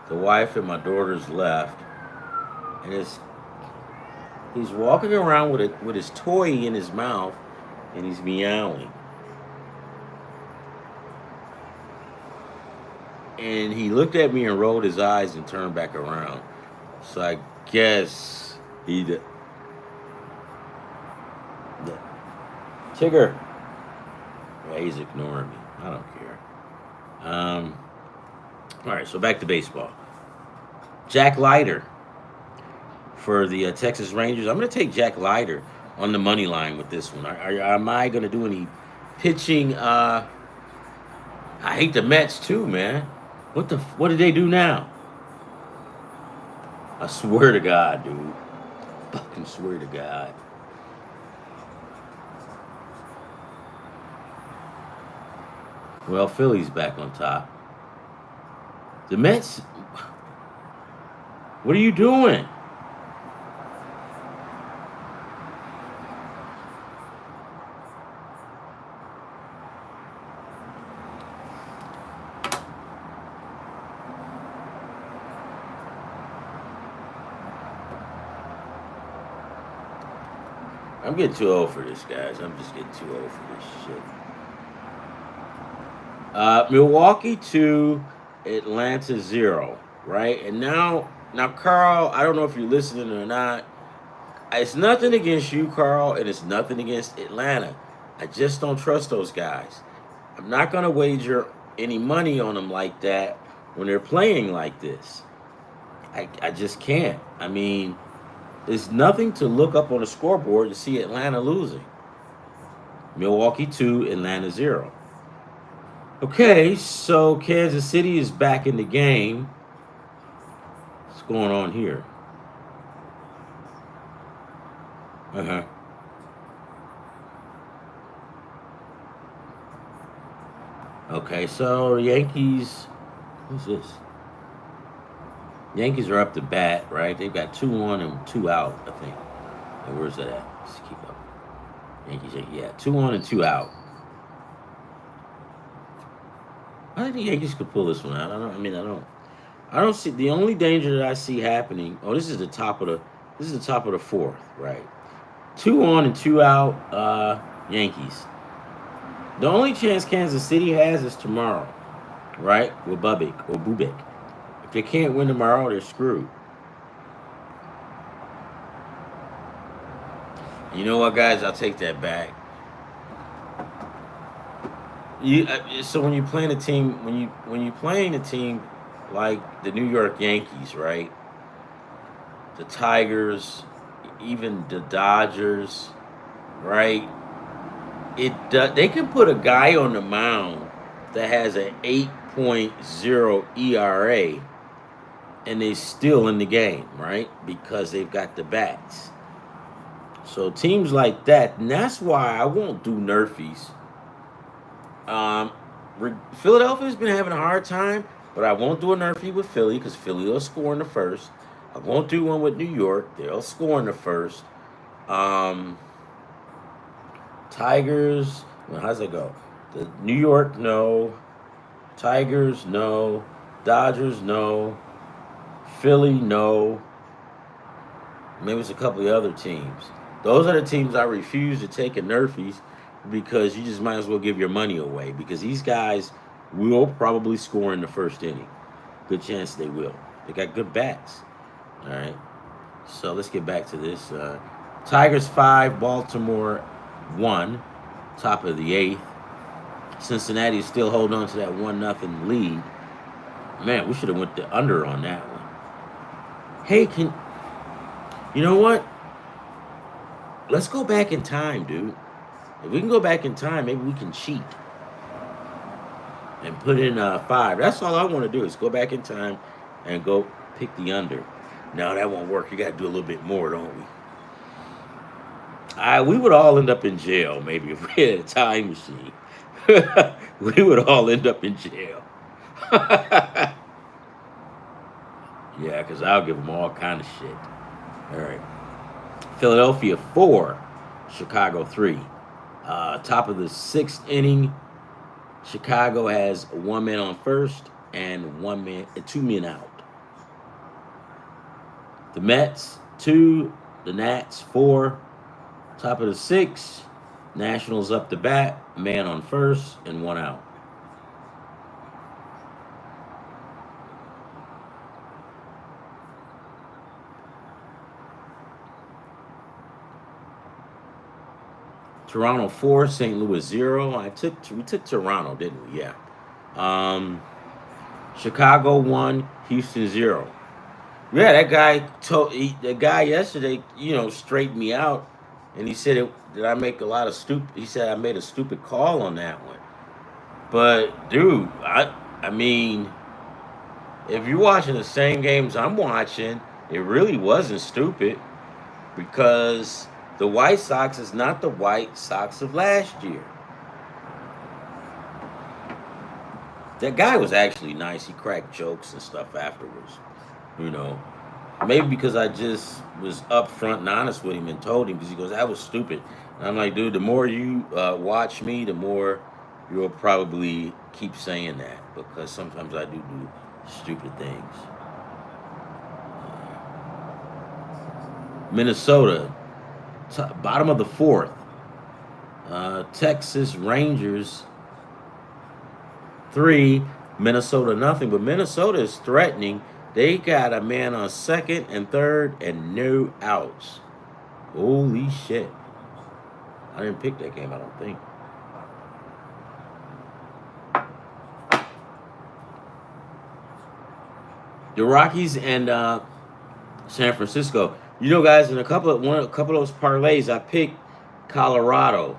A: The wife and my daughters left, and he's walking around with his toy in his mouth, and he's meowing. And he looked at me and rolled his eyes and turned back around. So I guess he did. Tigger. Yeah, he's ignoring me. I don't care. All right, so back to baseball. Jack Leiter for the Texas Rangers. I'm going to take Jack Leiter on the money line with this one. Am I going to do any pitching? I hate the Mets too, man. What did they do now? I swear to God, dude. Fucking swear to God. Well, Philly's back on top. The Mets. What are you doing? I'm getting too old for this, guys. I'm just getting too old for this shit. Milwaukee 2, Atlanta 0, right? And now, Carl, I don't know if you're listening or not. It's nothing against you, Carl, and it's nothing against Atlanta. I just don't trust those guys. I'm not going to wager any money on them like that when they're playing like this. I just can't. I mean, there's nothing to look up on the scoreboard to see Atlanta losing. Milwaukee 2, Atlanta 0. Okay, so Kansas City is back in the game. What's going on here? Uh-huh. Okay, so Yankees. Who's this? Yankees are up to bat, right? They've got 2-1 and 2 out, I think. And where's that at? Let's keep up. Yankees, yeah, 2-1 and 2 out. I think the Yankees could pull this one out. I don't see the only danger that I see happening. Oh, this is the top of the fourth, right? 2-on and 2 out, Yankees. The only chance Kansas City has is tomorrow, right? With Bubik. If they can't win tomorrow, they're screwed. You know what, guys? I'll take that back. So when you're playing a team, when you're playing a team like the New York Yankees, right? The Tigers, even the Dodgers, right? They can put a guy on the mound that has an 8.0 ERA, and they still in the game, right? Because they've got the bats. So teams like that, and that's why I won't do Nerfies. Um, Philadelphia's been having a hard time, but I won't do a Nerfie with Philly because Philly will score in the first. I won't do one with New York; they'll score in the first. Um, Tigers, well, how's it go? The New York, no. Tigers, no. Dodgers, no. Philly, no. Maybe it's a couple of other teams. Those are the teams I refuse to take in Nerfies because you just might as well give your money away because these guys will probably score in the first inning. Good chance they will. They got good bats. All right. So let's get back to this. Tigers 5, Baltimore 1, top of the 8th. Cincinnati is still holding on to that 1-0 lead. Man, we should have went the under on that one. Hey, you know what? Let's go back in time, dude. If we can go back in time, maybe we can cheat and put in 5. That's all I want to do is go back in time and go pick the under. No, that won't work. You got to do a little bit more, don't we? We would all end up in jail, maybe, if we had a time machine. We would all end up in jail. Yeah, because I'll give them all kind of shit. All right. Philadelphia 4, Chicago 3. Top of the 6th inning, Chicago has 1 man on first and 2 men out. The Mets 2, the Nats 4. Top of the 6th, Nationals up the bat, man on first and 1 out. Toronto 4, St. Louis 0. We took Toronto, didn't we? Yeah. Chicago 1, Houston 0. Yeah, the guy yesterday, straightened me out, and he said, "Did I make a lot of stupid?" He said I made a stupid call on that one. But dude, I mean, if you're watching the same games I'm watching, it really wasn't stupid because the White Sox is not the White Sox of last year. That guy was actually nice. He cracked jokes and stuff afterwards. You know, maybe because I just was upfront and honest with him and told him because he goes, "That was stupid." And I'm like, dude, the more you watch me, the more you'll probably keep saying that because sometimes I do stupid things. Minnesota, bottom of the 4th. Texas Rangers 3, Minnesota nothing. But Minnesota is threatening. They got a man on second and third and no outs. Holy shit. I didn't pick that game, I don't think. The Rockies and San Francisco. You know, guys, in a couple of those parlays, I picked Colorado.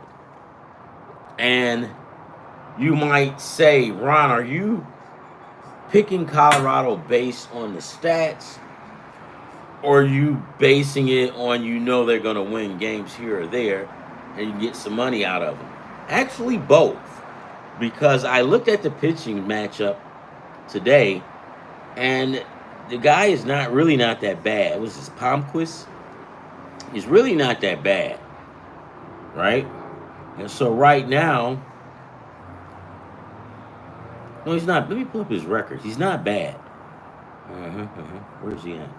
A: And you might say, Ron, are you picking Colorado based on the stats, or are you basing it on they're going to win games here or there, and you get some money out of them? Actually, both, because I looked at the pitching matchup today, and the guy is not that bad. It was his Palmquist. He's really not that bad, right? And so right now, no, he's not. Let me pull up his record. He's not bad. Where's he at?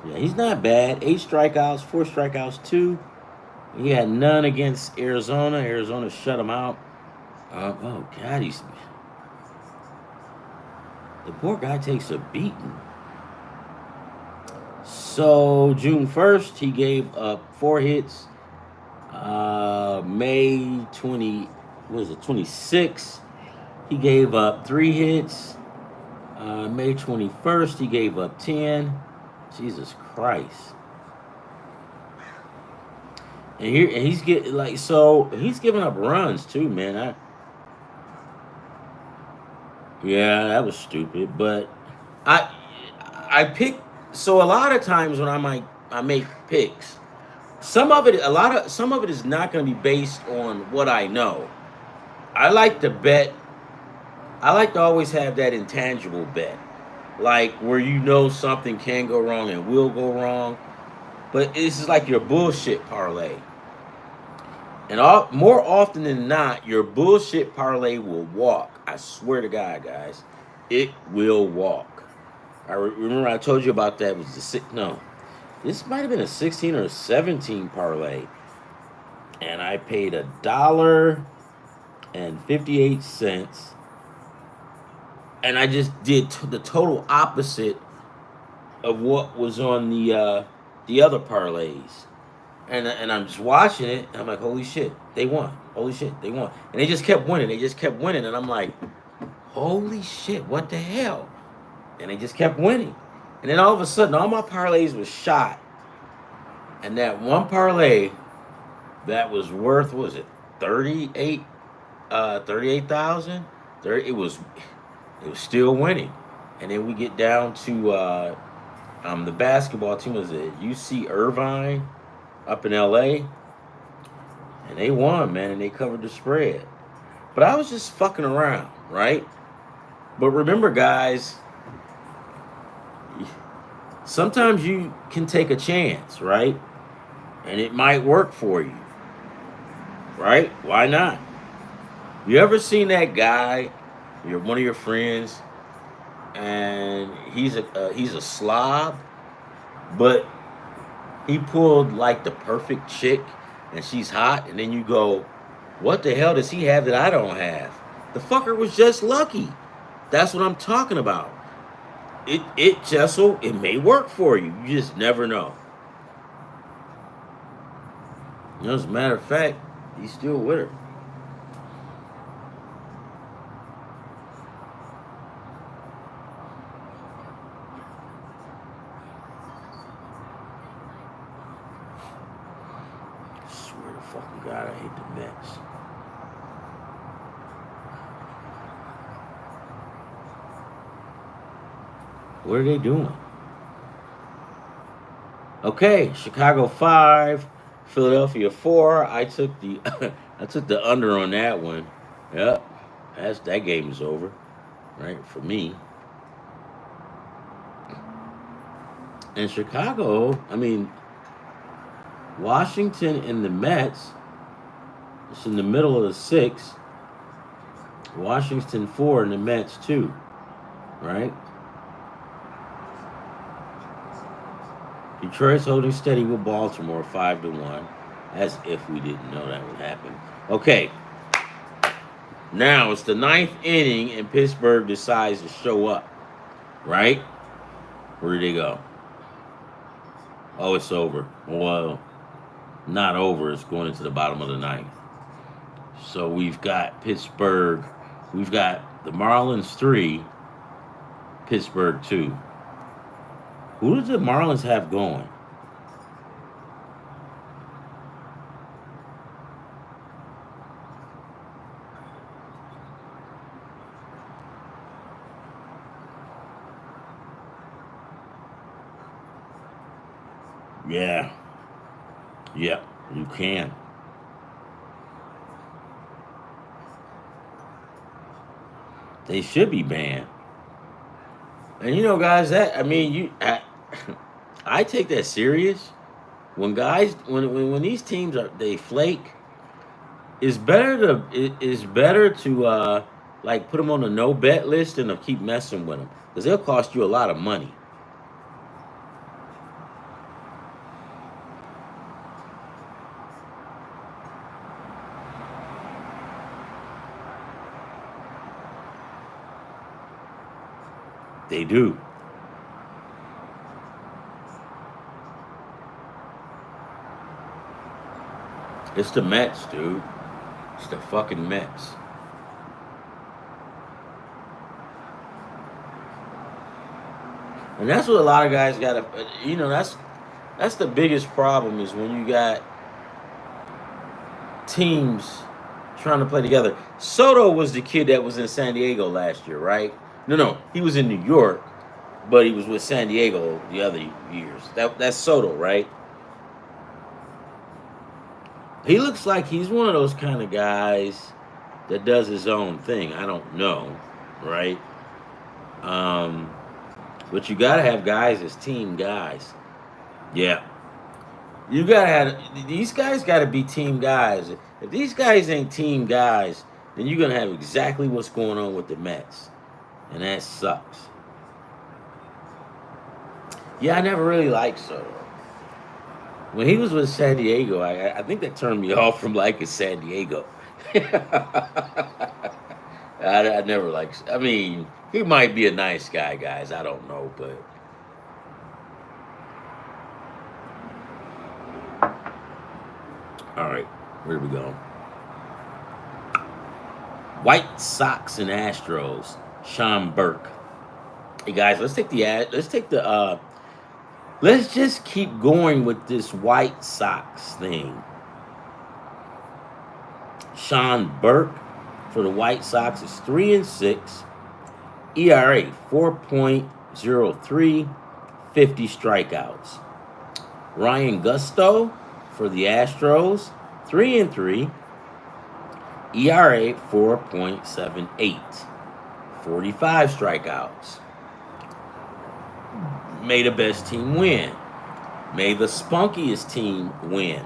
A: Yeah, he's not bad. 8 strikeouts, 4 strikeouts, 2. He had none against Arizona. Arizona shut him out. Oh, God, the poor guy takes a beating. So June 1st, he gave up 4 hits. May 20, what is it, 26th, he gave up 3 hits. May 21st, he gave up 10. Jesus Christ. And he's getting like, so he's giving up runs too, man. Yeah, that was stupid. But I I pick, so a lot of times when I make picks, some of it is not going to be based on what I know. I like to bet. I like to always have that intangible bet, like where you know something can go wrong and will go wrong. But this is like your bullshit parlay, and more often than not, your bullshit parlay will walk. I swear to God, guys, it will walk. Remember I told you about that. It was the six? No, this might have been a 16 or a 17 parlay, and I paid $1.58, and I just did the total opposite of what was on the other parlays. And I'm just watching it, and I'm like, holy shit, they won. Holy shit, they won. And they just kept winning. They just kept winning. And I'm like, holy shit, what the hell? And they just kept winning. And then all of a sudden, all my parlays was shot. And that one parlay that was worth, what was it, 38, 38,000? It was still winning. And then we get down to the basketball team, was it UC Irvine up in LA, and they won, man, and they covered the spread. But I was just fucking around, right? But remember, guys, sometimes you can take a chance, right? And it might work for you, right? Why not? You ever seen that guy? You're one of your friends, and he's a slob, but he pulled like the perfect chick, and she's hot, and then you go, what the hell does he have that I don't have? The fucker was just lucky. That's what I'm talking about. It may work for you. You just never know. As a matter of fact, he's still with her. I swear to fucking God, I hate the Mets. What are they doing? Okay, Chicago 5, Philadelphia 4. I took the I took the under on that one. Yep. That game is over, right? For me. And Chicago, I mean, Washington and the Mets, it's in the middle of the six. Washington 4 and the Mets 2, right? Detroit's holding steady with Baltimore 5-1, as if we didn't know that would happen. Okay, now it's the ninth inning, and Pittsburgh decides to show up, right? Where did they go? Oh, it's over. Well, not over. It's going into the bottom of the ninth. So we've got Pittsburgh. We've got the Marlins 3, Pittsburgh 2. Who does the Marlins have going? Yeah. Yep, you can. They should be banned. And guys, I take that serious. When guys, when these teams they flake, it's better to like put them on a no bet list than to keep messing with them because they'll cost you a lot of money. They do. It's the Mets, dude. It's the fucking Mets. And that's what a lot of guys got to, that's the biggest problem is when you got teams trying to play together. Soto was the kid that was in San Diego last year, right? No, he was in New York, but he was with San Diego the other years. That's Soto, right? He looks like he's one of those kind of guys that does his own thing. I don't know, right? Um, but you got to have guys as team guys. Yeah, you gotta have these guys. Got to be team guys. If these guys ain't team guys, then you're gonna have exactly what's going on with the Mets, and that sucks. Yeah, I never really liked Soto. When he was with San Diego, I think that turned me off from liking San Diego. I never liked. I mean, he might be a nice guy, guys. I don't know, but all right, where do we go? White Sox and Astros. Sean Burke. Hey guys, let's just keep going with this White Sox thing. Sean Burke for the White Sox is 3-6, ERA 4.03, 50 strikeouts. Ryan Gusto for the Astros, 3-3, ERA 4.78, 45 strikeouts. May the best team win. May the spunkiest team win.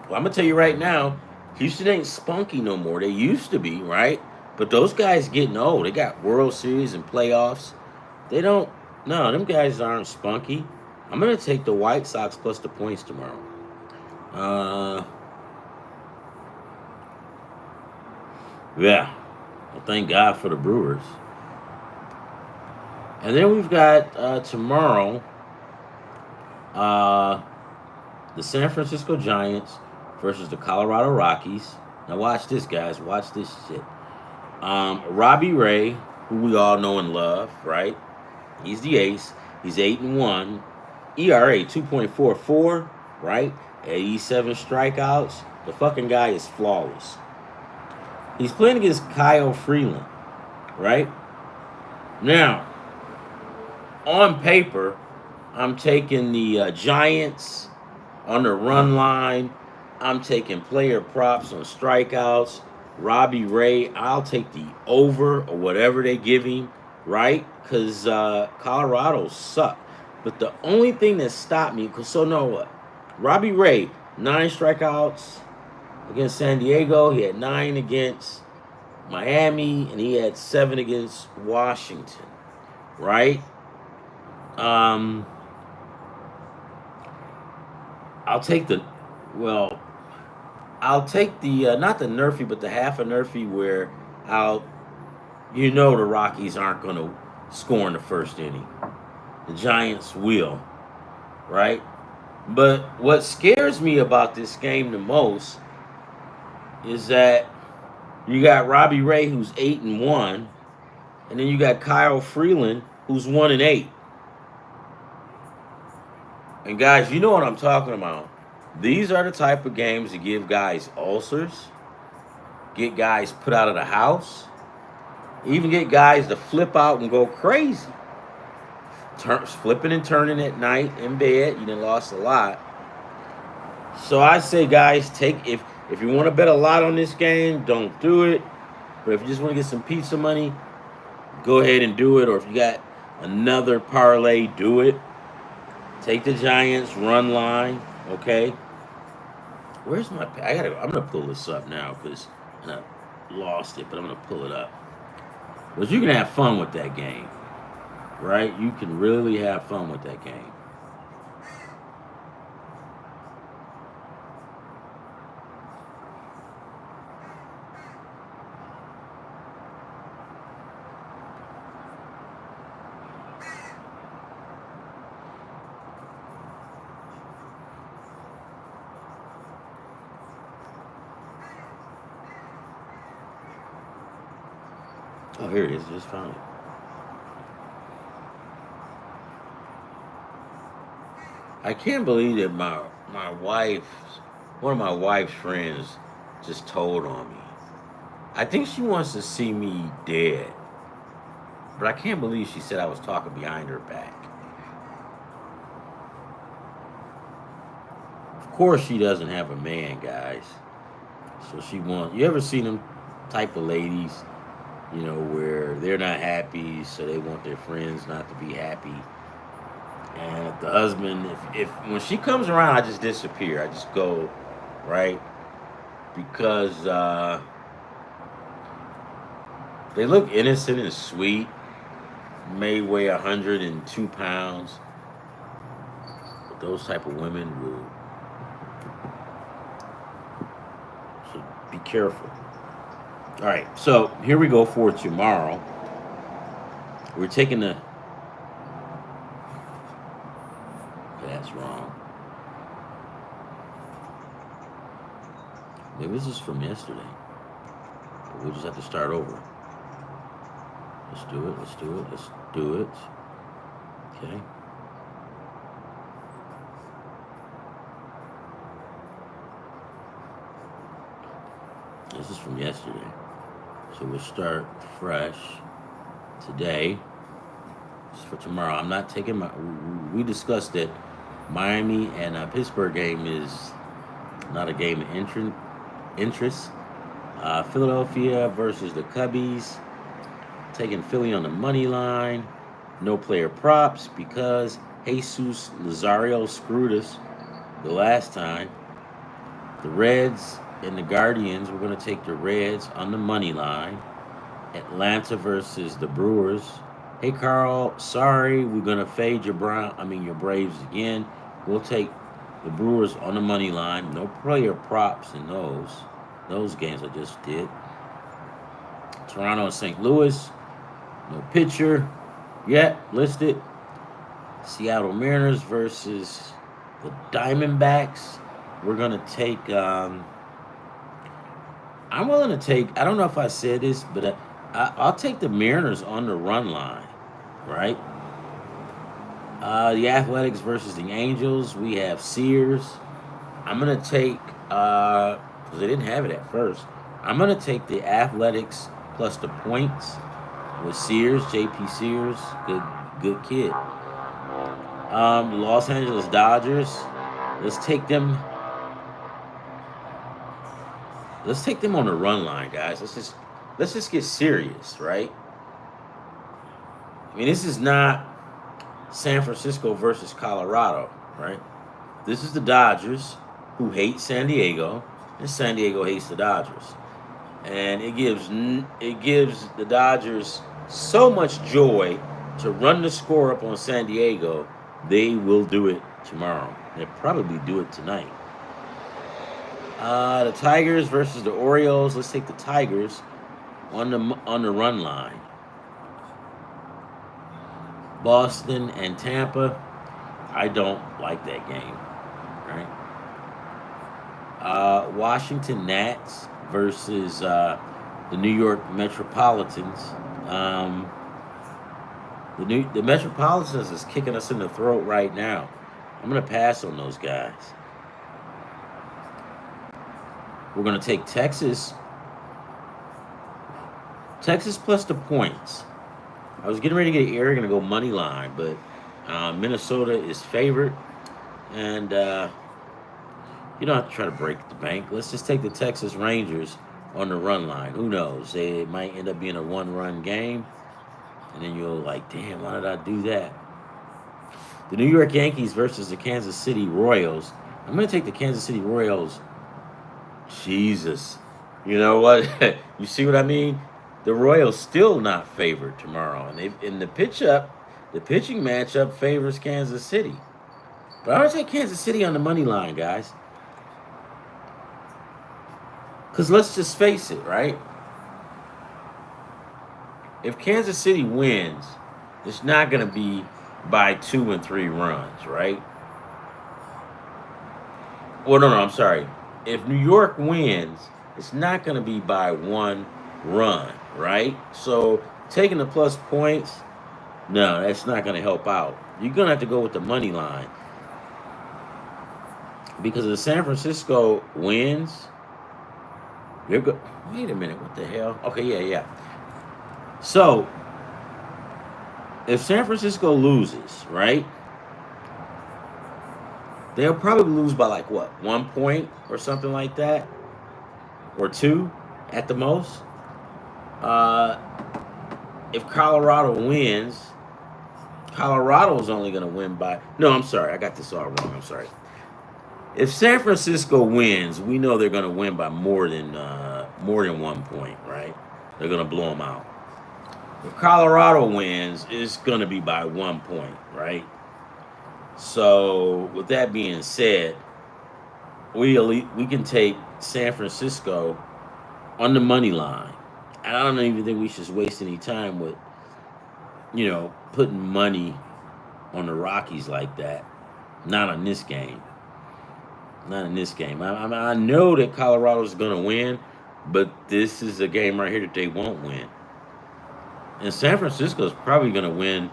A: Well, I'm going to tell you right now, Houston ain't spunky no more. They used to be, right? But those guys getting old. They got World Series and playoffs. They don't, no, them guys aren't spunky. I'm going to take the White Sox plus the points tomorrow. Yeah. Well, thank God for the Brewers. And then we've got tomorrow the San Francisco Giants versus the Colorado Rockies. Now watch this, guys. Watch this shit. Robbie Ray, who we all know and love, right? He's the ace. He's 8-1. ERA 2.44, right? 87 strikeouts. The fucking guy is flawless. He's playing against Kyle Freeland, right? Now, on paper, I'm taking the Giants on the run line. I'm taking player props on strikeouts. Robbie Ray, I'll take the over or whatever they give him, right? Because Colorado suck. But the only thing that stopped me, so know what? Robbie Ray, 9 strikeouts against San Diego. He had 9 against Miami, and he had 7 against Washington, right? I'll take the, well, I'll take the not the Nerfy, but the half a Nerfy where I'll, the Rockies aren't going to score in the first inning. The Giants will, right? But what scares me about this game the most is that you got Robbie Ray who's 8-1, and then you got Kyle Freeland who's 1-8. And guys, you know what I'm talking about. These are the type of games that give guys ulcers, get guys put out of the house, even get guys to flip out and go crazy. Flipping and turning at night in bed, you done lost a lot. So I say, guys, if you want to bet a lot on this game, don't do it. But if you just want to get some pizza money, go ahead and do it. Or if you got another parlay, do it. Take the Giants run line, okay? Where's my? I'm gonna pull this up now because I lost it, but I'm gonna pull it up. But you can have fun with that game, right? You can really have fun with that game. Oh, here it is. Just found it. I can't believe that one of my wife's friends just told on me. I think she wants to see me dead, but I can't believe she said I was talking behind her back. Of course, she doesn't have a man, guys. So she wants. You ever seen them type of ladies, where they're not happy, so they want their friends not to be happy. And if the husband, if when she comes around, I just disappear. I just go, right? Because they look innocent and sweet. May weigh 102 pounds, but those type of women will. So be careful. All right, so here we go for tomorrow. We're taking the. That's wrong. Maybe this is from yesterday. We'll just have to start over. Let's do it. Let's do it. Let's do it. Okay. This is from yesterday. So we'll start fresh today. This is for tomorrow. I'm not taking my. We discussed that Miami and Pittsburgh game is not a game of interest. Philadelphia versus the Cubbies. Taking Philly on the money line. No player props because Jesus Lazario screwed us the last time. The Reds and the Guardians, we're going to take the Reds on the money line. Atlanta versus the Brewers. Hey Carl, sorry, we're going to fade your Braves again. We'll take the Brewers on the money line. No player props in those games I just did. Toronto and St. Louis. No pitcher yet listed. Seattle Mariners versus the Diamondbacks. We're going to take, I'm willing to take, I don't know if I said this, but I'll take the Mariners on the run line, right? The Athletics versus the Angels. We have Sears. I'm going to take, because they didn't have it at first, I'm going to take the Athletics plus the points with Sears, JP Sears, good kid. Los Angeles Dodgers. Let's take them on the run line, guys. Let's just get serious, right? I mean, this is not San Francisco versus Colorado, right? This is the Dodgers who hate San Diego, and San Diego hates the Dodgers. And it gives the Dodgers so much joy to run the score up on San Diego. They will do it tomorrow. They'll probably do it tonight. The Tigers versus the Orioles. Let's take the Tigers on the run line. Boston and Tampa. I don't like that game. Right? Washington Nats versus the New York Metropolitans. The Metropolitans is kicking us in the throat right now. I'm going to pass on those guys. We're going to take Texas. Texas plus the points. I was getting ready to get Eric going to go money line, but Minnesota is favored. And you don't have to try to break the bank. Let's just take the Texas Rangers on the run line. Who knows? It might end up being a one-run game. And then you're like, damn, why did I do that? The New York Yankees versus the Kansas City Royals. I'm going to take the Kansas City Royals. Jesus. You know what? You see what I mean? The Royals still not favored tomorrow. And in the pitching matchup favors Kansas City. But I'm going to take Kansas City on the money line, guys. Because let's just face it, right? If Kansas City wins, it's not going to be by 2 and 3 runs, right? Well, no, I'm sorry. If New York wins, it's not going to be by 1 run, right? So taking the plus points, no, that's not going to help out. You're going to have to go with the money line because if San Francisco wins, they're go. Wait a minute, what the hell? Okay, yeah. So if San Francisco loses, right, they'll probably lose by like what, 1 point or something like that, or two at the most. Uh, if Colorado wins, Colorado's only going to win by. No, I'm sorry, I got this all wrong. I'm sorry. If San Francisco wins, we know they're going to win by more than 1 point, right? They're going to blow them out. If Colorado wins, it's going to be by 1 point, right? So, with that being said, we can take San Francisco on the money line. And I don't even think we should waste any time with, putting money on the Rockies like that. Not on this game. Not in this game. I know that Colorado's going to win, but this is a game right here that they won't win. And San Francisco's probably going to win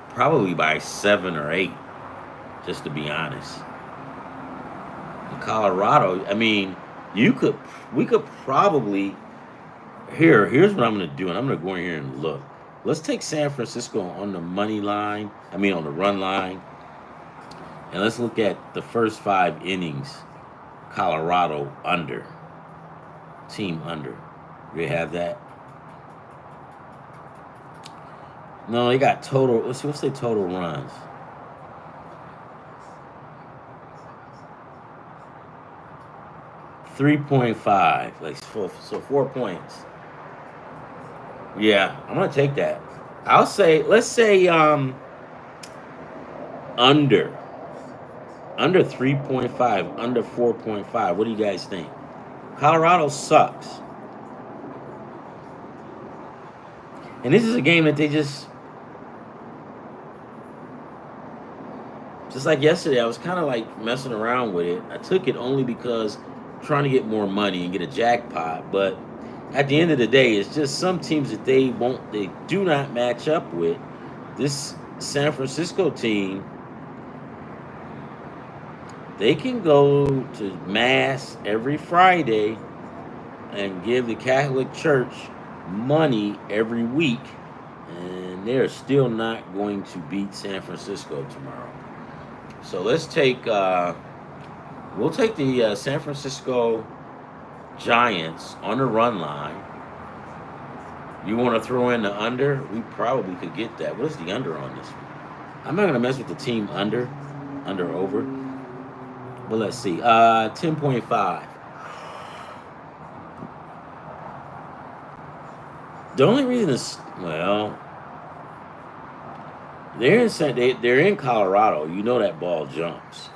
A: probably by 7 or 8, just to be honest. And Colorado, I mean, we could probably, here's what I'm going to do, and I'm going to go in here and look. Let's take San Francisco on the money line, on the run line, and let's look at the first 5 innings, Colorado under, team under. You have that? No, they got total. Let's see. What's their total runs? .5, like so 4 points. Yeah, I'm gonna take that. Let's say under 3.5, under 4.5. What do you guys think? Colorado sucks, and this is a game that they just like yesterday. I was kind of like messing around with it. I took it only because trying to get more money and get a jackpot, but at the end of the day, it's just some teams that they do not match up with. This San Francisco team, they can go to Mass every Friday and give the Catholic Church money every week, and they're still not going to beat San Francisco tomorrow. So let's take, we'll take the San Francisco Giants on the run line. You want to throw in the under? We probably could get that. What is the under on this one? I'm not going to mess with the team under over. But let's see. 10.5. The only reason is, well, they're in Colorado. You know that ball jumps.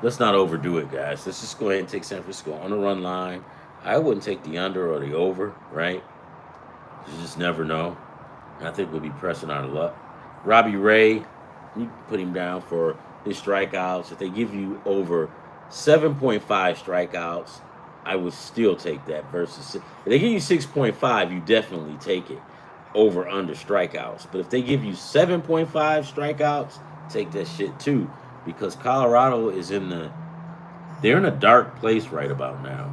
A: Let's not overdo it, guys. Let's just go ahead and take San Francisco on the run line. I wouldn't take the under or the over, right? You just never know. And I think we'll be pressing our luck. Robbie Ray, you can put him down for his strikeouts. If they give you over 7.5 strikeouts, I would still take that versus. If they give you 6.5, you definitely take it over under strikeouts. But if they give you 7.5 strikeouts, take that shit too. Because Colorado is they're in a dark place right about now.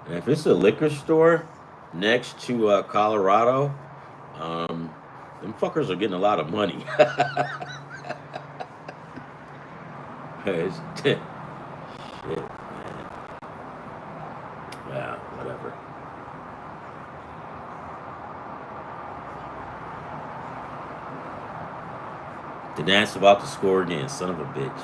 A: And if it's a liquor store next to Colorado, them fuckers are getting a lot of money. Shit, man. Yeah, whatever. The Nats about to score again, son of a bitch.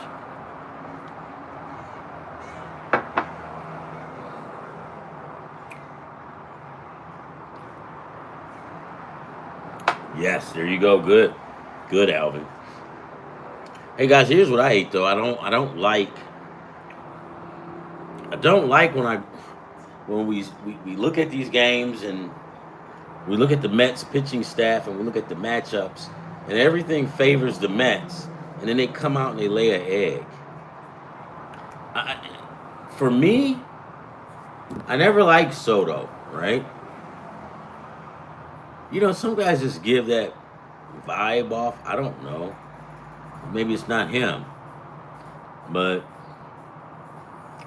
A: Yes, there you go. Good, Alvin. Hey guys, here's what I hate though. I don't like when we look at these games and we look at the Mets pitching staff and we look at the matchups and everything favors the Mets, and then they come out and they lay an egg. for me, I never liked Soto, right? You know, some guys just give that vibe off. I don't know. Maybe it's not him, but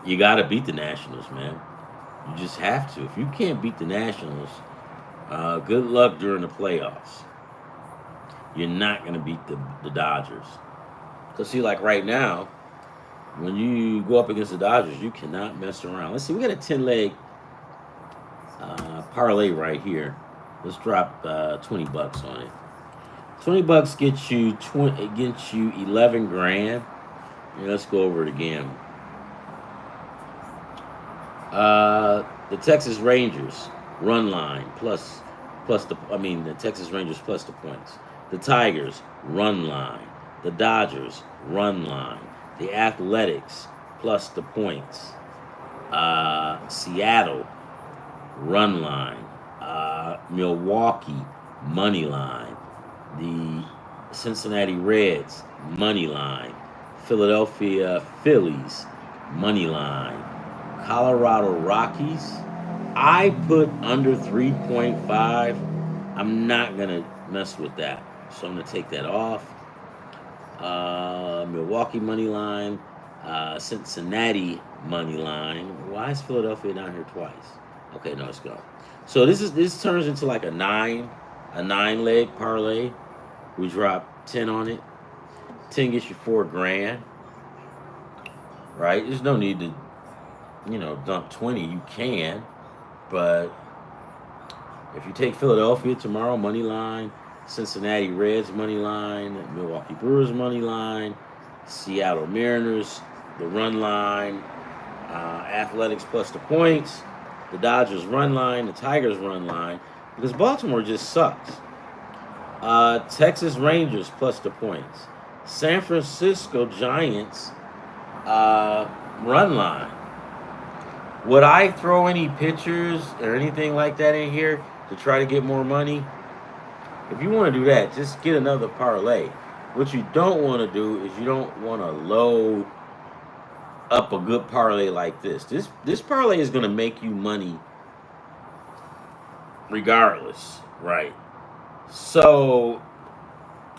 A: you got to beat the Nationals, man. You just have to. If you can't beat the Nationals, good luck during the playoffs. You're not going to beat the Dodgers. Because, see, like right now, when you go up against the Dodgers, you cannot mess around. Let's see, we got a 10-leg parlay right here. Let's drop $20 on it. $20 gets you 20. It gets you 11 grand. Yeah, let's go over it again. The Texas Rangers run line the Texas Rangers plus the points. The Tigers run line. The Dodgers run line. The Athletics plus the points. Seattle run line. Milwaukee money line. The Cincinnati Reds money line. Philadelphia Phillies money line. Colorado Rockies. I put under 3.5. I'm not going to mess with that. So I'm going to take that off. Milwaukee money line. Cincinnati money line. Why is Philadelphia down here twice? Okay, no, let's go. So this turns into like a 9-leg parlay. We drop 10 on it. 10 gets you 4 grand. Right? There's no need to, dump 20. You can, but if you take Philadelphia tomorrow, money line, Cincinnati Reds money line, Milwaukee Brewers money line, Seattle Mariners, the run line, Athletics plus the points, the Dodgers run line, the Tigers run line, because Baltimore just sucks. Texas Rangers plus the points, San Francisco Giants run line. Would I throw any pitchers or anything like that in here to try to get more money? If you want to do that, just get another parlay. What you don't want to do is you don't want to load up a good parlay like this. This parlay is going to make you money regardless, right? So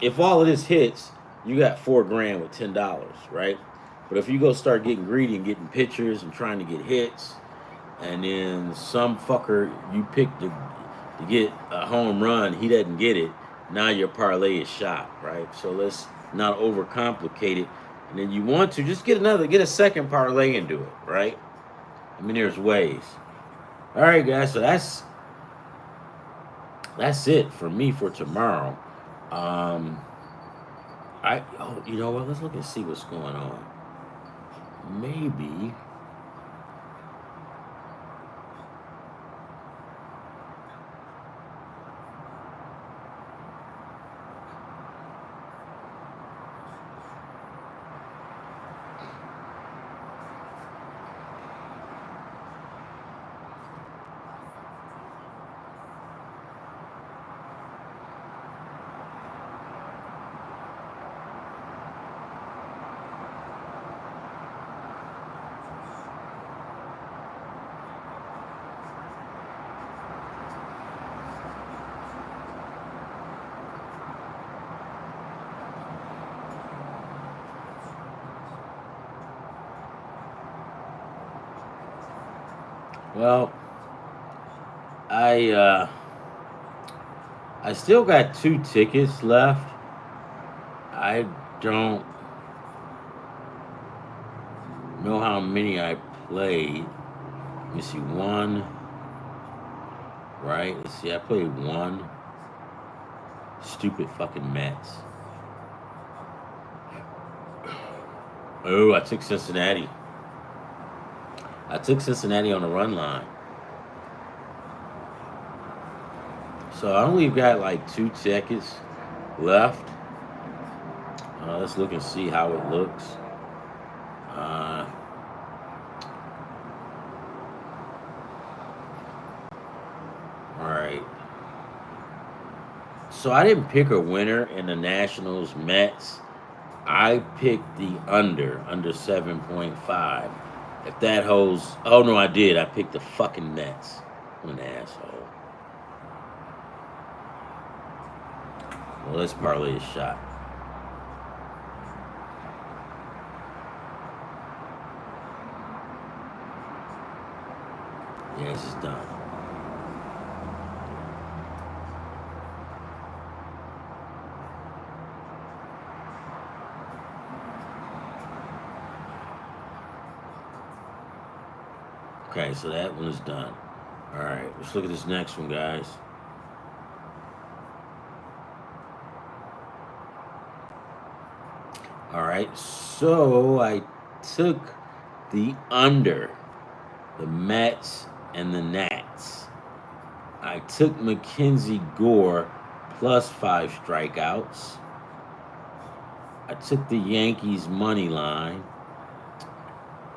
A: if all of this hits, you got 4 grand with $10, right? But if you go start getting greedy and getting pitchers and trying to get hits, and then some fucker you picked to get a home run, he doesn't get it, now your parlay is shot, right? So let's not overcomplicate it. And then you want to just get a second parlay and do it, right? I mean, there's ways. All right, guys. So that's it for me for tomorrow. You know what? Let's look and see what's going on. Maybe. Well, I still got 2 tickets left. I don't know how many I played. Let me see, 1. Right? Let's see, I played 1. Stupid fucking Mets. Oh, I took Cincinnati. I took Cincinnati on the run line. So I only got like 2 tickets left. Let's look and see how it looks. All right. So I didn't pick a winner in the Nationals Mets. I picked the under 7.5. If that holds, oh no, I did. I picked the fucking Nets. I'm an asshole. Well, let's parlay a shot. Yeah, this is done. Okay, so that one is done. All right, let's look at this next one, guys. All right, so I took the under, the Mets and the Nats. I took Mackenzie Gore plus 5 strikeouts. I took the Yankees money line.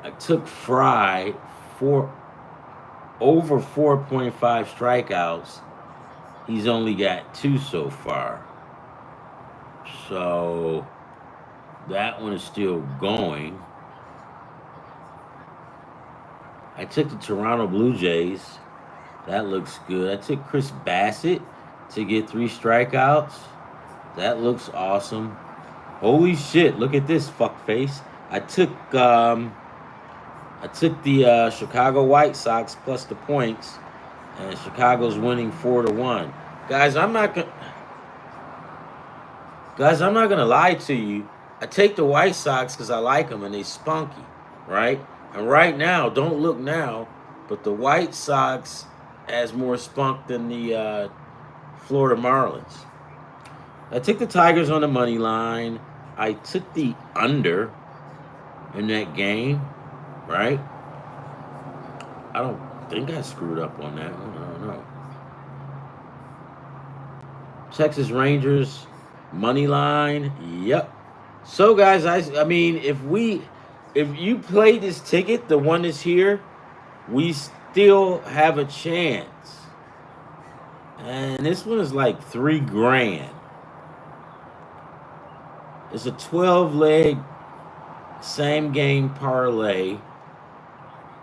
A: I took Fry for over 4.5 strikeouts. He's only got 2 so far. So that one is still going. I took the Toronto Blue Jays. That looks good. I took Chris Bassett to get 3 strikeouts. That looks awesome. Holy shit, look at this fuckface. I took the Chicago White Sox plus the points, and Chicago's winning 4-1. Guys, I'm not gonna lie to you. I take the White Sox because I like them and they spunky, right? And right now, don't look now, but the White Sox has more spunk than the Florida Marlins. I took the Tigers on the money line. I took the under in that game, right? I don't think I screwed up on that one. I don't know. Texas Rangers money line. Yep. So guys, I mean, if you play this ticket, the one that's here, we still have a chance. And this one is like $3,000. It's a 12-leg same game parlay.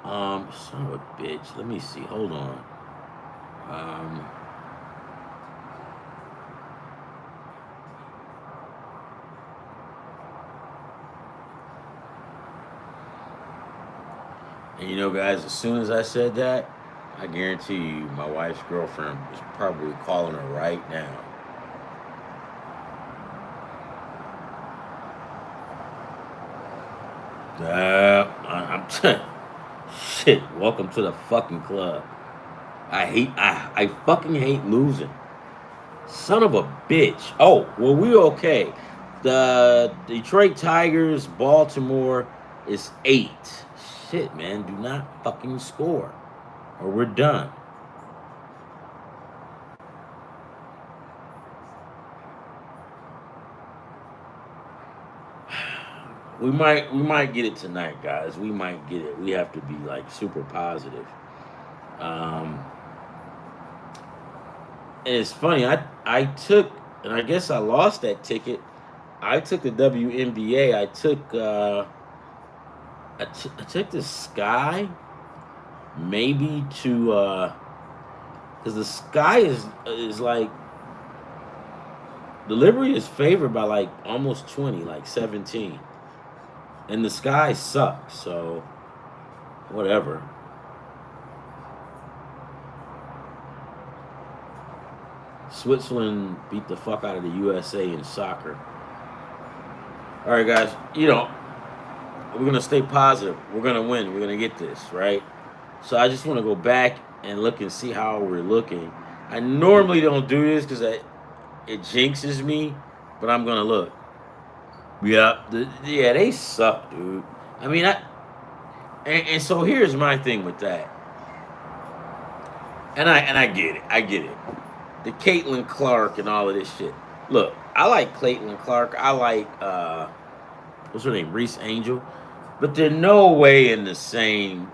A: Son of a bitch. Let me see. Hold on. And you know, guys, as soon as I said that, I guarantee you my wife's girlfriend is probably calling her right now. I'm shit. Welcome to the fucking club. I fucking hate losing. Son of a bitch. Oh, well, we okay. The Detroit Tigers, Baltimore is 8. Shit, man. Do not fucking score, or we're done. We might get it tonight, guys. We might get it. We have to be like super positive. And it's funny. I took, and I guess I lost that ticket. I took the WNBA. I took the Sky, maybe to because the Sky is like the Liberty is favored by like almost 20, like 17. And the Sky sucks, so whatever. Switzerland beat the fuck out of the USA in soccer. All right, guys, we're going to stay positive. We're going to win. We're going to get this, right? So I just want to go back and look and see how we're looking. I normally don't do this because it jinxes me, but I'm going to look. Yeah, they suck, dude. I mean, and so here's my thing with that. And I get it. I get it. The Caitlin Clark and all of this shit. Look, I like Caitlin Clark. I like what's her name, Reese Angel, but they're no way in the same.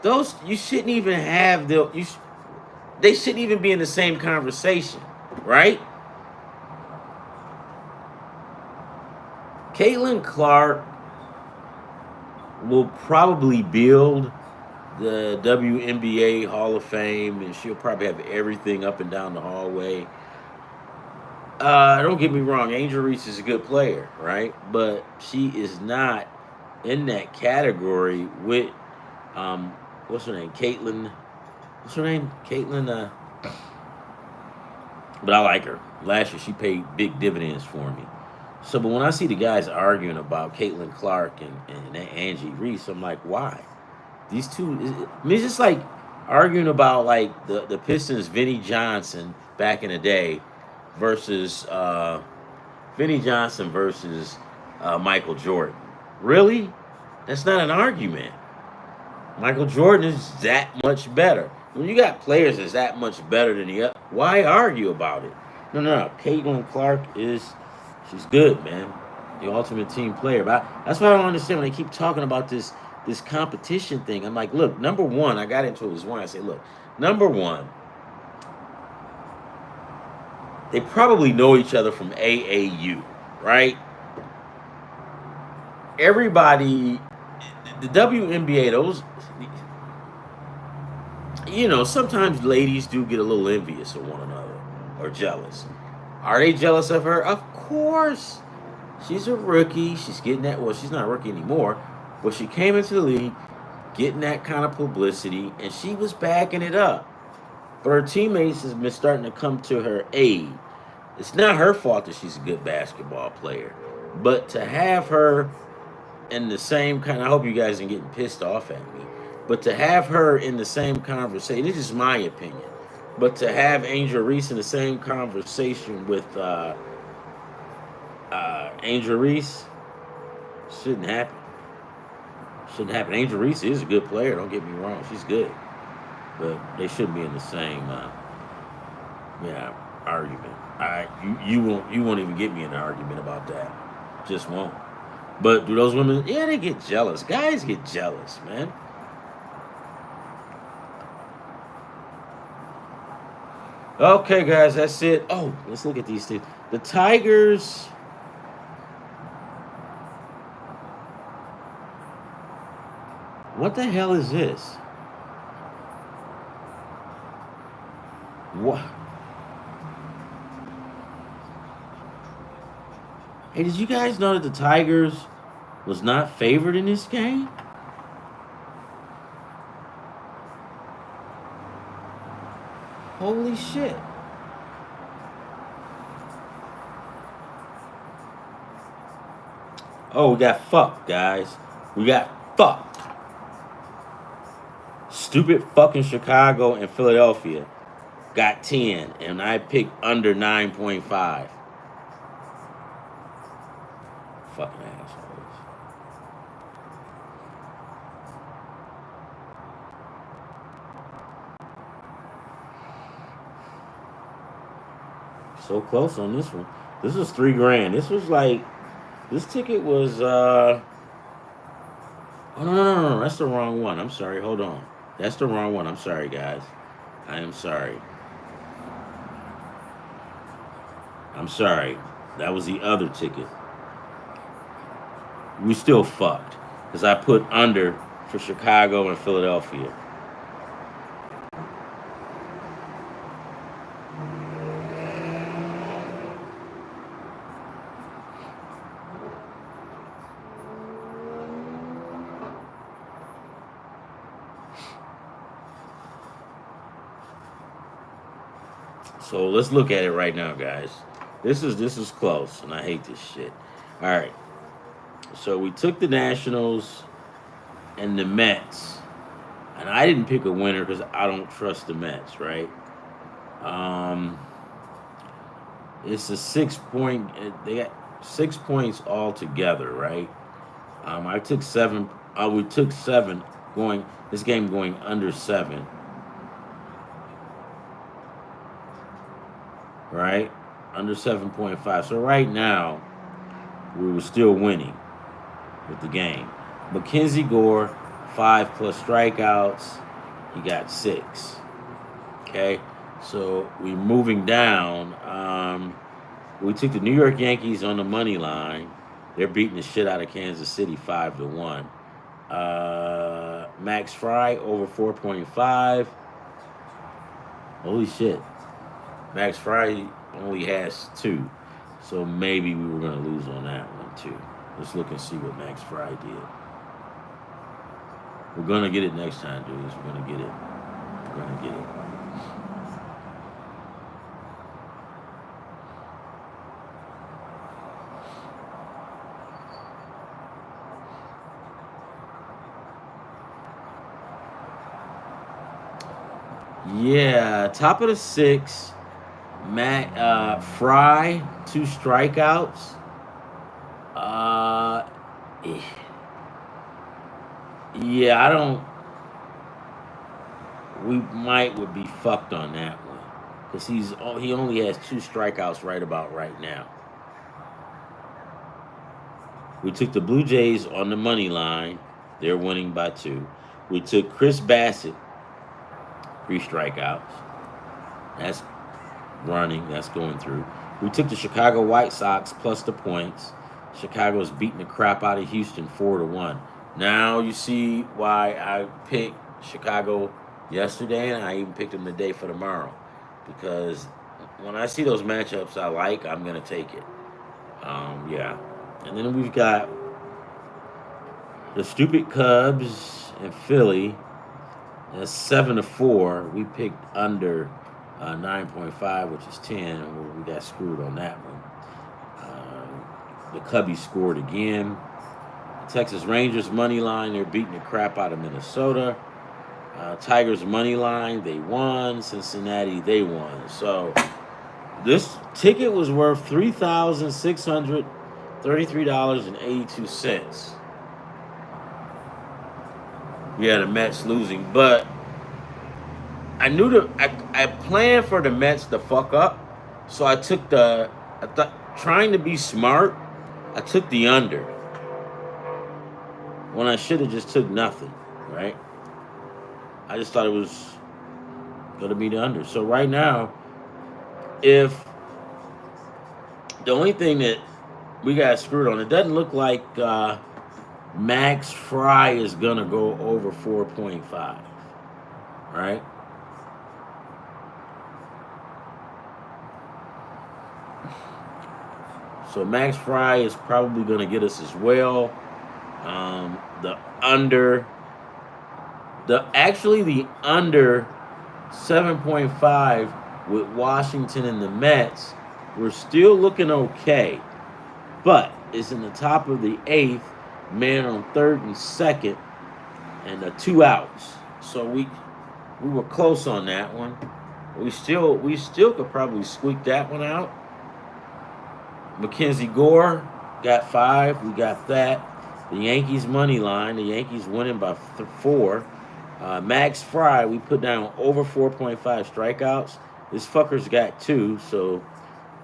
A: Those you shouldn't even have they shouldn't even be in the same conversation, right? Caitlin Clark will probably build the WNBA Hall of Fame, and she'll probably have everything up and down the hallway. Don't get me wrong, Angel Reese is a good player, right? But she is not in that category with um, what's her name, Caitlin. What's her name, Caitlin? But I like her. Last year she paid big dividends for me. So, but when I see the guys arguing about Caitlin Clark and Angie Reese, I'm like, why? These two, I mean, it's just like arguing about like the Pistons, Vinnie Johnson back in the day versus Vinnie Johnson versus Michael Jordan. Really? That's not an argument. Michael Jordan is that much better. When you got players that's that much better than the other, why argue about it? No, no, no. Caitlin Clark she's good, man. The ultimate team player. But that's why I don't understand when they keep talking about this competition thing. I'm like, look, number one, I got into it this morning. I say, look, number one, they probably know each other from AAU, right? Everybody, the WNBA, those, sometimes ladies do get a little envious of one another or jealous. Are they jealous of her? Of course. She's a rookie. She's getting that. Well, she's not a rookie anymore, but she came into the league getting that kind of publicity, and she was backing it up. But her teammates has been starting to come to her aid. It's not her fault that she's a good basketball player, but to have her in the same kind, I hope you guys aren't getting pissed off at me, but to have her in the same conversation, this is my opinion, but to have Angel Reese in the same conversation with Angel Reese shouldn't happen. Shouldn't happen. Angel Reese is a good player. Don't get me wrong. She's good, but they shouldn't be in the same argument. You won't even get me in an argument about that. Just won't. But do those women? Yeah, they get jealous. Guys get jealous, man. Okay, guys, that's it. Oh, let's look at these things. The Tigers. What the hell is this? What? Hey, did you guys know that the Tigers was not favored in this game? Holy shit. Oh, we got fucked, guys. We got fucked. Stupid fucking Chicago and Philadelphia got 10, and I picked under 9.5. Fucking assholes. So close on this one. This was $3 grand. This ticket was oh no, that's the wrong one. I'm sorry, hold on. That's the wrong one. I'm sorry, guys. I am sorry. I'm sorry. That was the other ticket. We still fucked. Because I put under for Chicago and Philadelphia. So let's look at it right now, guys. This is close, and I hate this shit. All right. So we took the Nationals and the Mets, and I didn't pick a winner because I don't trust the Mets, right? It's a 6 point. They got 6 points all together, right? I took 7. We took 7 going. This game going under 7, right? Under 7.5. So right now, we were still winning with the game. Mackenzie Gore, 5 plus strikeouts. He got 6. Okay, so we're moving down. We took the New York Yankees on the money line. They're beating the shit out of Kansas City 5-1. Max Fry over 4.5. Holy shit. Max Fry only has 2. So maybe we were going to lose on that one too. Let's look and see what Max Fry did. We're going to get it next time, dudes. We're going to get it. We're going to get it. Yeah, top of the 6. Fry, 2 strikeouts. Eh, yeah, I don't. We would be fucked on that one because he only has 2 strikeouts right about right now. We took the Blue Jays on the money line. They're winning by 2. We took Chris Bassett, 3 strikeouts. That's running. That's going through. We took the Chicago White Sox plus the points. Chicago's beating the crap out of Houston 4-1. Now you see why I picked Chicago yesterday, and I even picked them today for tomorrow. Because when I see those matchups I like, I'm going to take it. Yeah. And then we've got the stupid Cubs and Philly. That's 7-4. We picked under 9.5, which is 10. We got screwed on that one. The Cubbies scored again. Texas Rangers money line, they're beating the crap out of Minnesota. Tigers money line, they won. Cincinnati, they won. So this ticket was worth $3,633.82. Yeah, the Mets losing, but I knew I planned for the Mets to fuck up, so I thought, trying to be smart, I took the under when I should have just took nothing, right? I just thought it was going to be the under. So right now, if the only thing that we got screwed on, it doesn't look like Max Fry is going to go over 4.5, right? So Max Fry is probably going to get us as well. The under 7.5 with Washington and the Mets, we're still looking okay, but it's in the top of the 8th, man on 3rd and 2nd, and 2 outs. So we were close on that one. We still could probably squeak that one out. Mackenzie Gore got 5. We got that. The Yankees money line. The Yankees winning by 4. Max Fry, we put down over 4.5 strikeouts. This fucker's got 2, so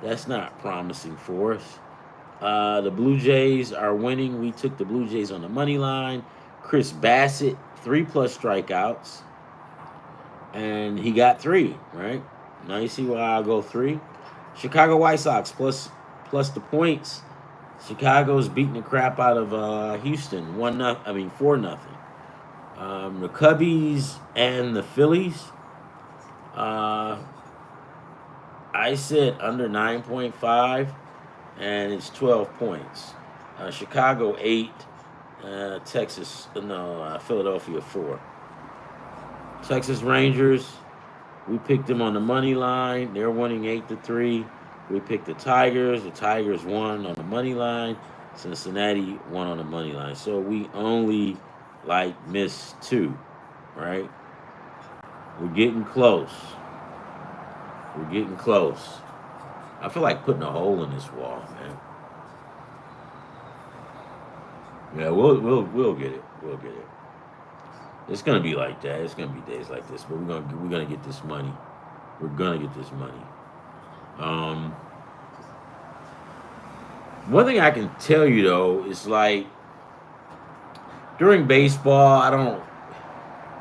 A: that's not promising for us. The Blue Jays are winning. We took the Blue Jays on the money line. Chris Bassett, 3+ strikeouts. And he got 3, right? Now you see why I'll go 3. Chicago White Sox plus the points. Chicago's beating the crap out of Houston 4-0. The Cubbies and the Phillies. I said under 9.5, and it's 12 points. Chicago 8, Philadelphia 4. Texas Rangers, we picked them on the money line. They're winning 8-3. We picked the Tigers. The Tigers won on the money line. Cincinnati won on the money line. So we only missed 2, right? We're getting close. We're getting close. I feel like putting a hole in this wall, man. Yeah, we'll get it. We'll get it. It's gonna be like that. It's gonna be days like this, but we're gonna get this money. We're gonna get this money. One thing I can tell you though is during baseball,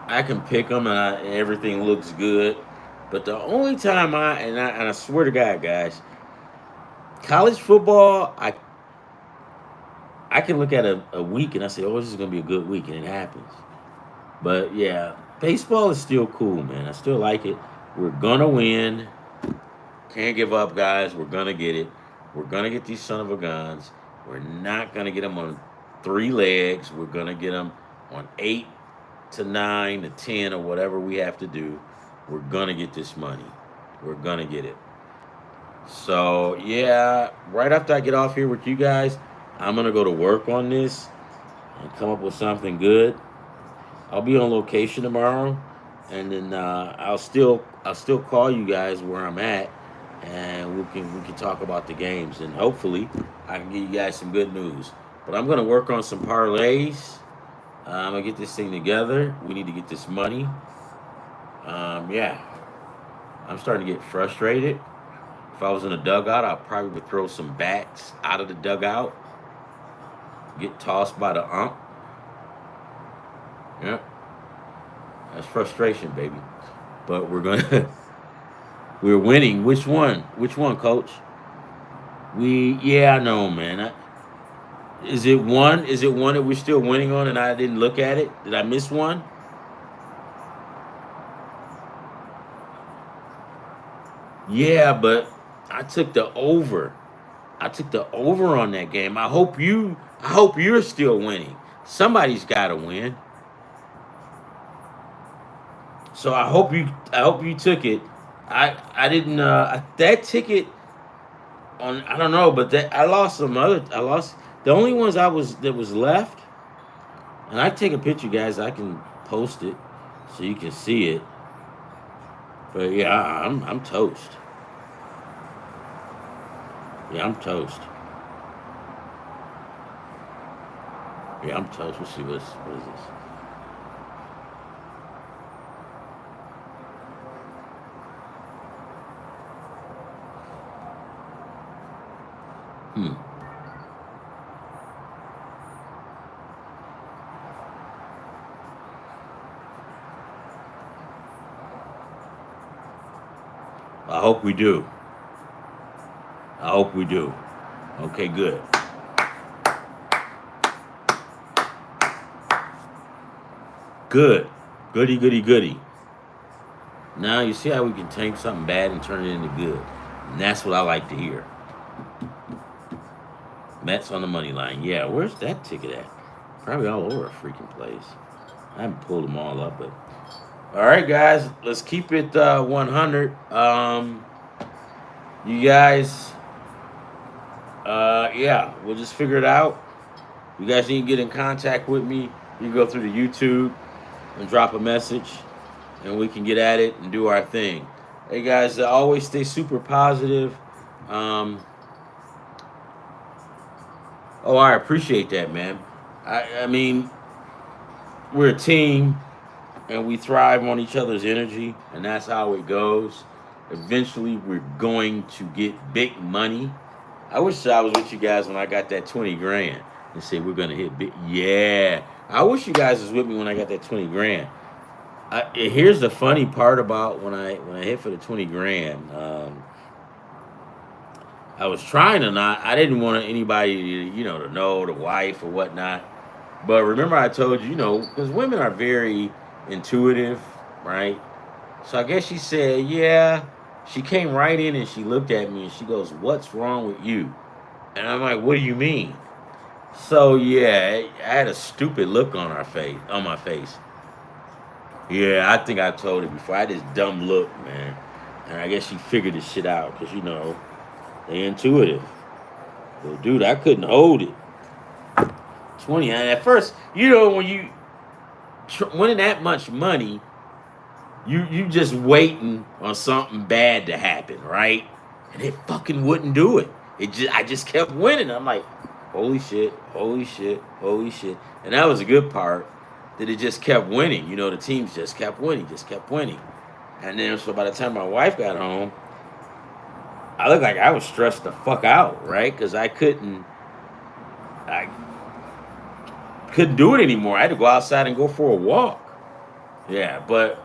A: I can pick them and everything looks good, but the only time I swear to God, guys, college football, I can look at a week and I say, oh, this is gonna be a good week, and it happens. But yeah, baseball is still cool, man. I still like it. We're gonna win. Can't give up, guys. We're gonna get it. We're gonna get these son of a guns. We're not gonna get them on 3 legs. We're gonna get them on 8 to 9 to 10 or whatever we have to do. We're gonna get this money. We're gonna get it. So yeah, right after I get off here with you guys, I'm gonna go to work on this and come up with something good. I'll be on location tomorrow, and then I'll still call you guys where I'm at, and we can talk about the games, and hopefully I can give you guys some good news. But I'm gonna work on some parlays. I'm gonna get this thing together. We need to get this money. Yeah, I'm starting to get frustrated. If I was in a dugout, I probably would throw some bats out of the dugout, get tossed by the ump. Yeah, that's frustration, baby. But we're gonna we're winning. Which one? Which one, coach? Yeah, I know, man. Is it one? Is it one that we're still winning on and I didn't look at it? Did I miss one? Yeah, but I took the over. I took the over on that game. I hope you're still winning. Somebody's gotta win. So I hope you took it. I didn't that ticket on I don't know, but that I lost the only ones that was left, and I take a picture, guys. I can post it so you can see it. But yeah, I'm toast. Yeah, I'm toast. Yeah, I'm toast. Let's see what is this? Hmm. I hope we do. I hope we do. Okay, good. Good. Goody, goody, goody. Now you see how we can take something bad and turn it into good. And that's what I like to hear. Mets on the money line. Yeah, where's that ticket at? Probably all over a freaking place. I haven't pulled them all up, but all right, guys, let's keep it 100. You guys, yeah, we'll just figure it out. You guys need to get in contact with me. You can go through the YouTube and drop a message, and we can get at it and do our thing. Hey, guys, always stay super positive. Um, oh, I appreciate that, man. I mean, we're a team, and we thrive on each other's energy, and that's how it goes. Eventually, we're going to get big money. I wish I was with you guys when I got that 20 grand and say we're gonna hit big. Yeah, I wish you guys was with me when I got that 20 grand. Here's the funny part about when I hit for the 20 grand. I was trying to not. I didn't want anybody, to know the wife or whatnot. But remember, I told you, because women are very intuitive, right? So I guess she said, yeah. She came right in and she looked at me and she goes, "What's wrong with you?" And I'm like, "What do you mean?" So yeah, I had a stupid look on my face. Yeah, I think I told her before. I had this dumb look, man, and I guess she figured this shit out because they intuitive. Well, dude, I couldn't hold it. 20, and at first, when you winning that much money, you just waiting on something bad to happen, right? And it fucking wouldn't do it. I just kept winning. I'm like, holy shit, holy shit, holy shit. And that was a good part that it just kept winning. The teams just kept winning, just kept winning. And then so by the time my wife got home, I looked like I was stressed the fuck out, right? Because I couldn't do it anymore. I had to go outside and go for a walk. Yeah, but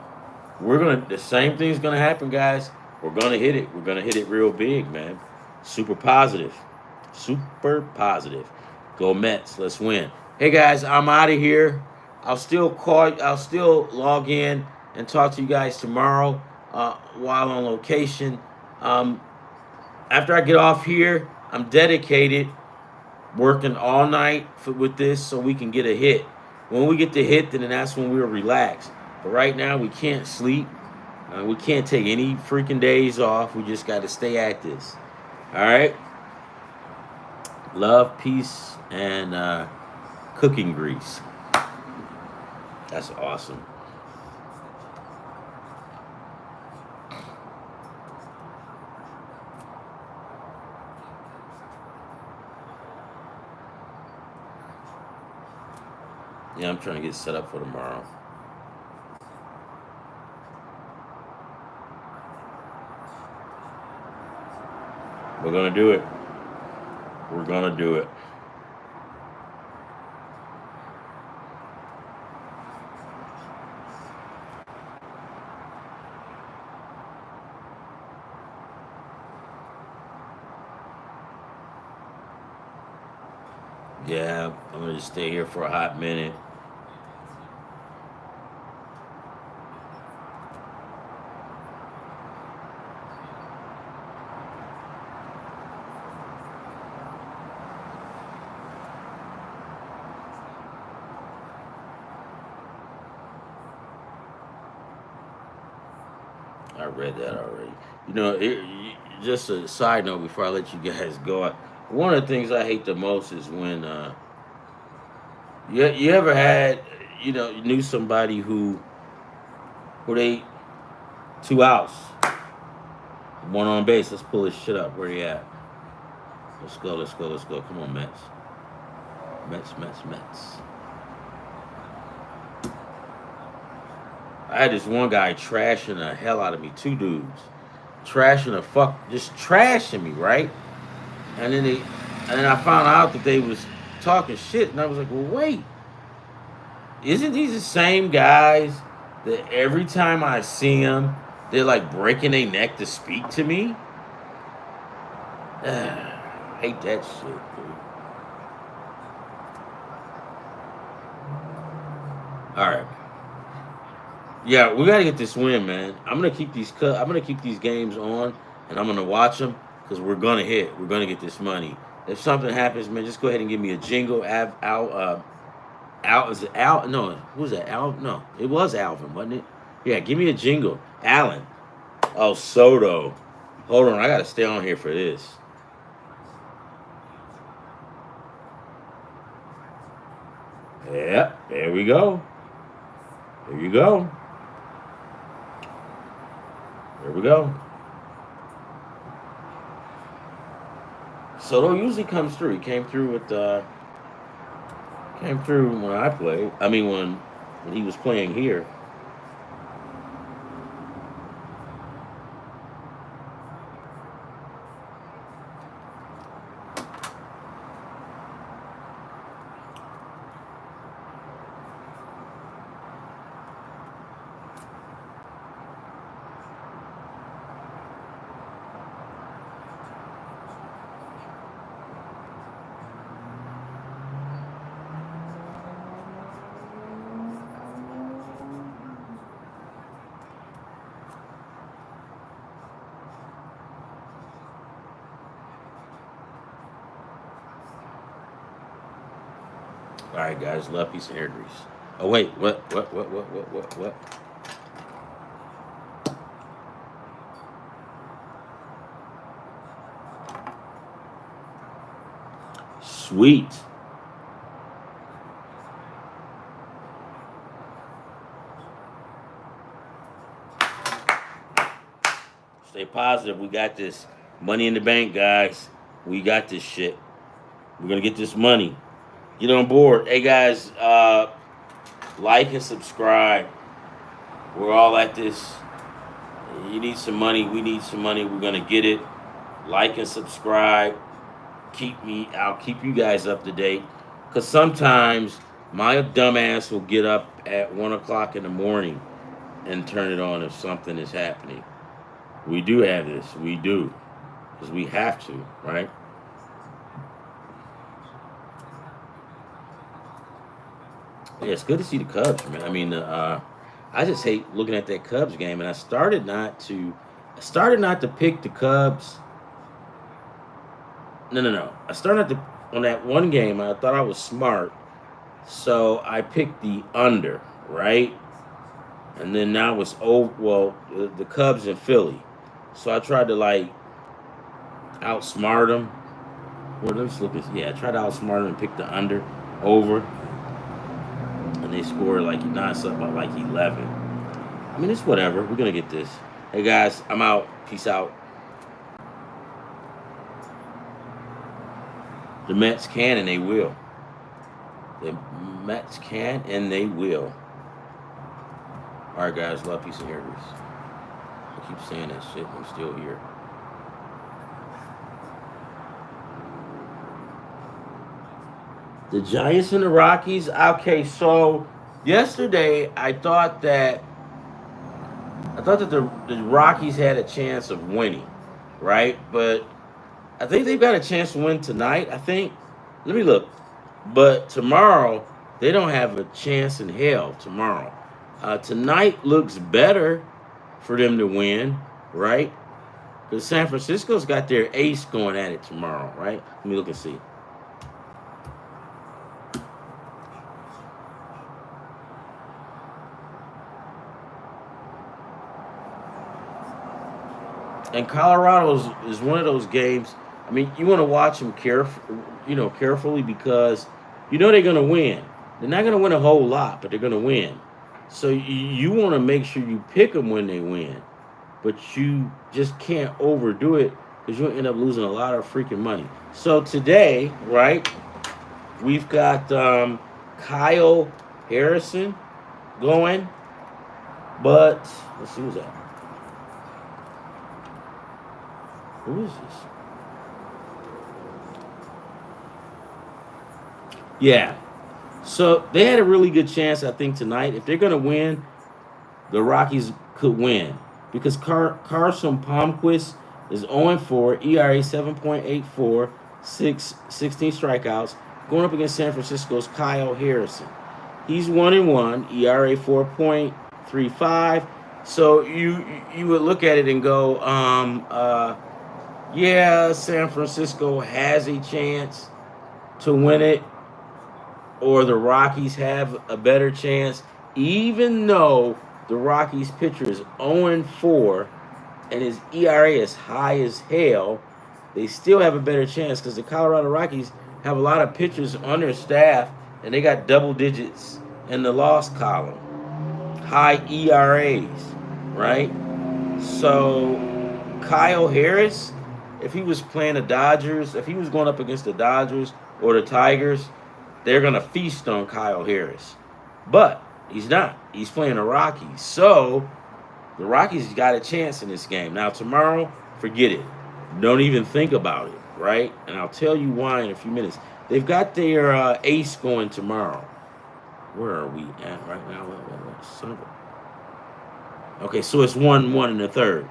A: the same thing's gonna happen, guys. We're gonna hit it. We're gonna hit it real big, man. Super positive. Super positive. Go Mets. Let's win. Hey guys, I'm out of here. I'll still log in and talk to you guys tomorrow while on location. Um, After I get off here, I'm dedicated, working all night with this so we can get a hit. When we get the hit, then that's when we'll relax. But right now, we can't sleep. We can't take any freaking days off. We just got to stay at this. All right? Love, peace, and cooking grease. That's awesome. Yeah, I'm trying to get set up for tomorrow. We're going to do it. We're going to do it. Yeah, I'm going to just stay here for a hot minute. I read that already. You know, just a side note before I let you guys go. One of the things I hate the most is when you ever had, you know, you knew somebody who they 2 outs, one on base. Let's pull this shit up. Where you at? Let's go. Let's go. Let's go. Come on, Mets. Mets. Mets. Mets. I had this one guy trashing the hell out of me. 2 dudes just trashing me, right? And then I found out that they was talking shit, and I was like, well, wait, isn't these the same guys that every time I see them, they're like breaking their neck to speak to me? Hate that shit, dude. All right. Yeah, we gotta get this win, man. I'm gonna keep these games on, and I'm gonna watch them because we're gonna hit. We're gonna get this money. If something happens, man, just go ahead and give me a jingle. Al, is it Al? No, who was that? Al? No, it was Alvin, wasn't it? Yeah, give me a jingle. Alan. Oh, Soto. Hold on, I gotta stay on here for this. Yeah, there we go. There you go. There we go. Soto usually comes through. He came through when I played. I mean, when he was playing here. All right, guys. Love, peace, and hair grease. Oh wait, what? Sweet. Stay positive. We got this. Money in the bank, guys. We got this shit. We're gonna get this money. Get on board. Hey guys, like and subscribe. We're all at this. You need some money. We need some money. We're gonna get it. Like and subscribe. I'll keep you guys up to date. Cause sometimes my dumbass will get up at 1 o'clock in the morning and turn it on if something is happening. We do have this. We do. Because we have to, right? Yeah, it's good to see the Cubs, man. I mean, I just hate looking at that Cubs game, and I started not to pick the Cubs. No, no, no. I started not to on that one game. I thought I was smart, so I picked the under, right? And then now it's over. Well, the Cubs and Philly, so I tried to like outsmart them. Well, let's look at yeah. I tried to outsmart them and pick the under over, and they scored like nine something by like 11. I mean, it's whatever. We're gonna get this. Hey guys, I'm out. Peace out. The Mets can and they will. The Mets can and they will. All right, guys. Love, peace, and hair grease. I keep saying that shit. I'm still here. The Giants and the Rockies. Okay, so yesterday I thought that the Rockies had a chance of winning, right? But I think they've got a chance to win tonight. I think. Let me look. But tomorrow they don't have a chance in hell. Tomorrow, tonight looks better for them to win, right? Because San Francisco's got their ace going at it tomorrow, right? Let me look and see. And Colorado is one of those games. I mean, you want to watch them carefully because you know they're going to win. They're not going to win a whole lot, but they're going to win. So you want to make sure you pick them when they win, but you just can't overdo it because you'll end up losing a lot of freaking money. So today, right, we've got Kyle Harrison going, but let's see who's that. Who is this? Yeah. So they had a really good chance, I think, tonight. If they're going to win, the Rockies could win because Carson Palmquist is 0-4, ERA 7.84, 16 strikeouts, going up against San Francisco's Kyle Harrison. He's 1-1, ERA 4.35. So you would look at it and go, yeah, San Francisco has a chance to win it, or the Rockies have a better chance, even though the Rockies pitcher is 0-4 and his ERA is high as hell. They still have a better chance because the Colorado Rockies have a lot of pitchers on their staff and they got double digits in the loss column, high ERAs, right? So Kyle Harris, if he was playing the Dodgers, if he was going up against the Dodgers or the Tigers, they're going to feast on Kyle Harris. But he's not. He's playing the Rockies. So the Rockies got a chance in this game. Now, tomorrow, forget it. Don't even think about it, right? And I'll tell you why in a few minutes. They've got their ace going tomorrow. Where are we at right now? Okay, so it's 1-1 in the third.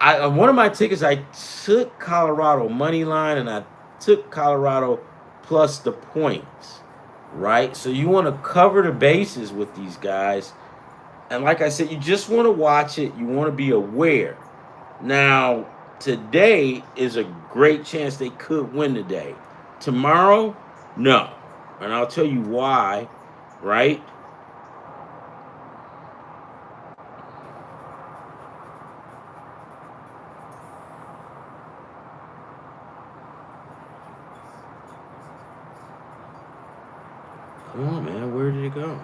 A: One of my tickets, I took Colorado money line and I took Colorado plus the points, right? So you want to cover the bases with these guys. And like I said, you just want to watch it. You want to be aware. Now, today is a great chance they could win today. Tomorrow, no. And I'll tell you why, right? Come on, man. Where did it go?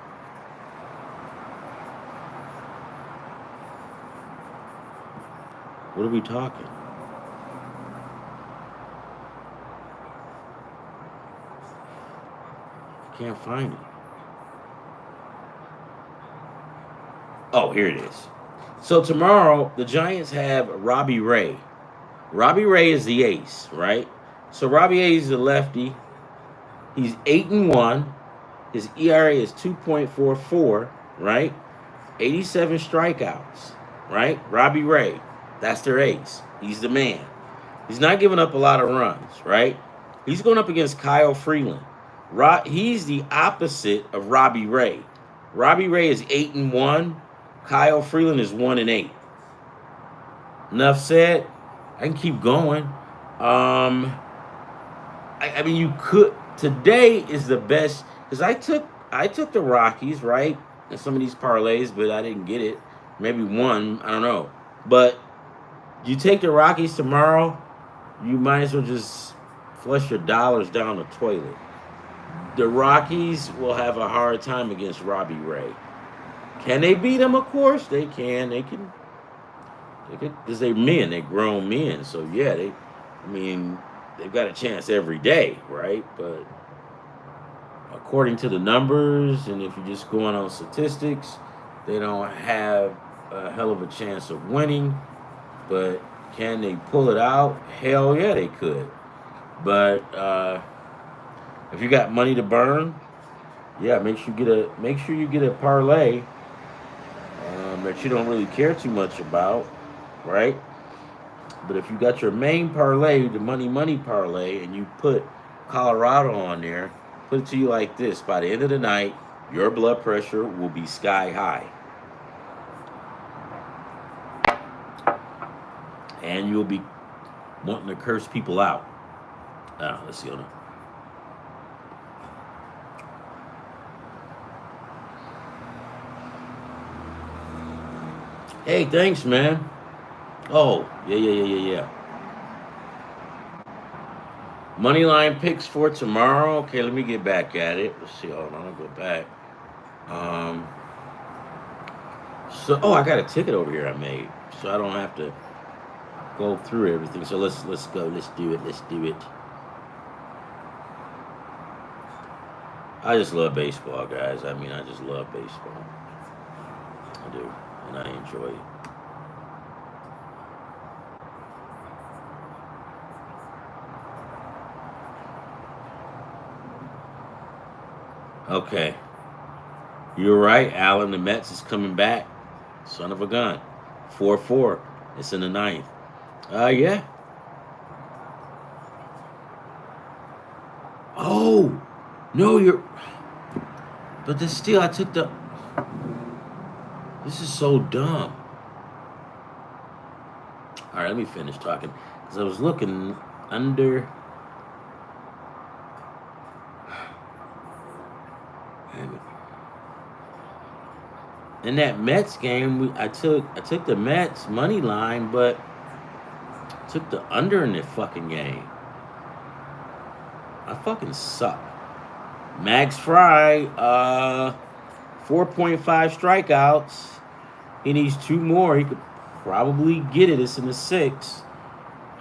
A: What are we talking? I can't find it. Oh, here it is. So tomorrow, the Giants have Robbie Ray. Robbie Ray is the ace, right? So Robbie Ray is the lefty. He's 8-1. His ERA is 2.44, right? 87 strikeouts, right? Robbie Ray, that's their ace. He's the man. He's not giving up a lot of runs, right? He's going up against Kyle Freeland. He's the opposite of Robbie Ray. Robbie Ray is 8-1. Kyle Freeland is 1-8. Enough said. I can keep going. I mean, you could. Today is the best because I took the Rockies right in some of these parlays, but I didn't get it. Maybe one, I don't know. But you take the Rockies tomorrow, you might as well just flush your dollars down the toilet. The Rockies will have a hard time against Robbie Ray. Can they beat him? Of course they can. They can. They could because they're men. They're grown men. So yeah, they. I mean, they've got a chance every day, right? But according to the numbers, and if you're just going on statistics, they don't have a hell of a chance of winning. But can they pull it out? Hell yeah, they could. But if you got money to burn, yeah, make sure you get a parlay that you don't really care too much about, right? But if you got your main parlay, the money parlay, and you put Colorado on there, put it to you like this: by the end of the night, your blood pressure will be sky high, and you'll be wanting to curse people out. Let's see. Hold on. Hey, thanks, man. Oh, yeah. Moneyline picks for tomorrow. Okay, let me get back at it. Let's see. Hold on, I'll go back. Um, I got a ticket over here I made, so I don't have to go through everything. So let's go. Let's do it. Let's do it. I just love baseball, guys. I mean, I just love baseball. I do, and I enjoy it. Okay. You're right, Alan. The Mets is coming back. Son of a gun. 4-4. It's in the ninth. Yeah. Oh, no, you're. But this still, I took the. This is so dumb. All right, let me finish talking. Because I was looking under. In that Mets game, I took the Mets money line, but took the under in that fucking game. I fucking suck. Max Fry, 4.5 strikeouts. He needs 2 more. He could probably get it. It's in the 6th.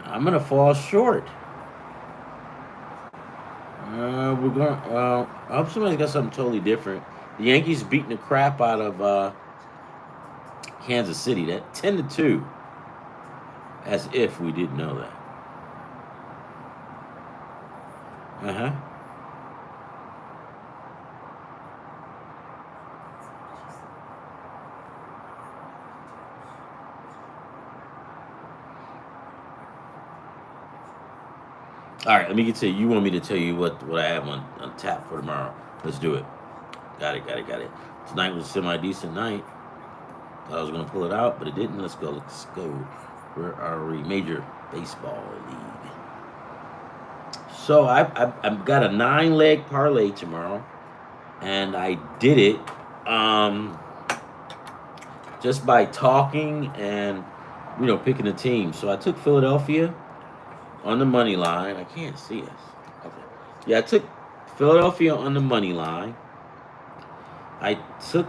A: I'm gonna fall short. We're going. I hope somebody's got something totally different. The Yankees beating the crap out of Kansas City. That 10-2. As if we didn't know that. All right, let me get to you. You want me to tell you what I have on tap for tomorrow? Let's do it. Got it. Tonight was a semi-decent night. Thought I was going to pull it out, but it didn't. Let's go. Where are we? Major Baseball League. So I've got a 9-leg parlay tomorrow, and I did it just by talking and picking a team. So I took Philadelphia on the money line. I can't see us. Okay. Yeah, I took Philadelphia on the money line. I took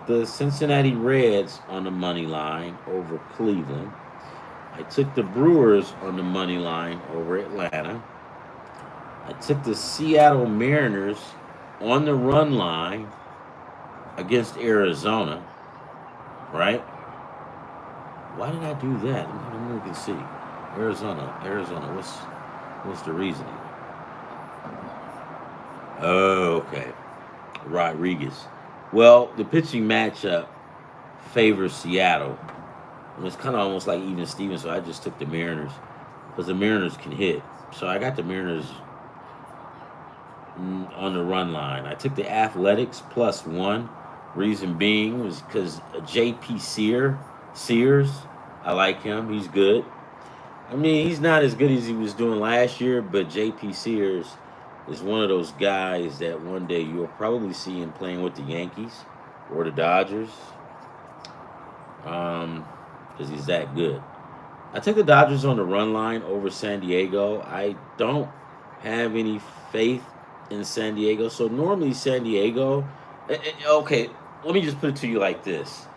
A: the Cincinnati Reds on the money line over Cleveland. I took the Brewers on the money line over Atlanta. I took the Seattle Mariners on the run line against Arizona. Right? Why did I do that? Let me look and see. Arizona. What's the reasoning? Oh, okay. Rodriguez. Well, the pitching matchup favors Seattle. And it's kind of almost like even Steven, so I just took the Mariners because the Mariners can hit. So I got the Mariners on the run line. I took the Athletics +1. Reason being was because J.P. Sears, I like him. He's good. I mean, he's not as good as he was doing last year, but J.P. Sears is one of those guys that one day you'll probably see him playing with the Yankees or the Dodgers, because he's that good. I took the Dodgers on the run line over San Diego. I don't have any faith in San Diego. So normally San Diego, okay, let me just put it to you like this.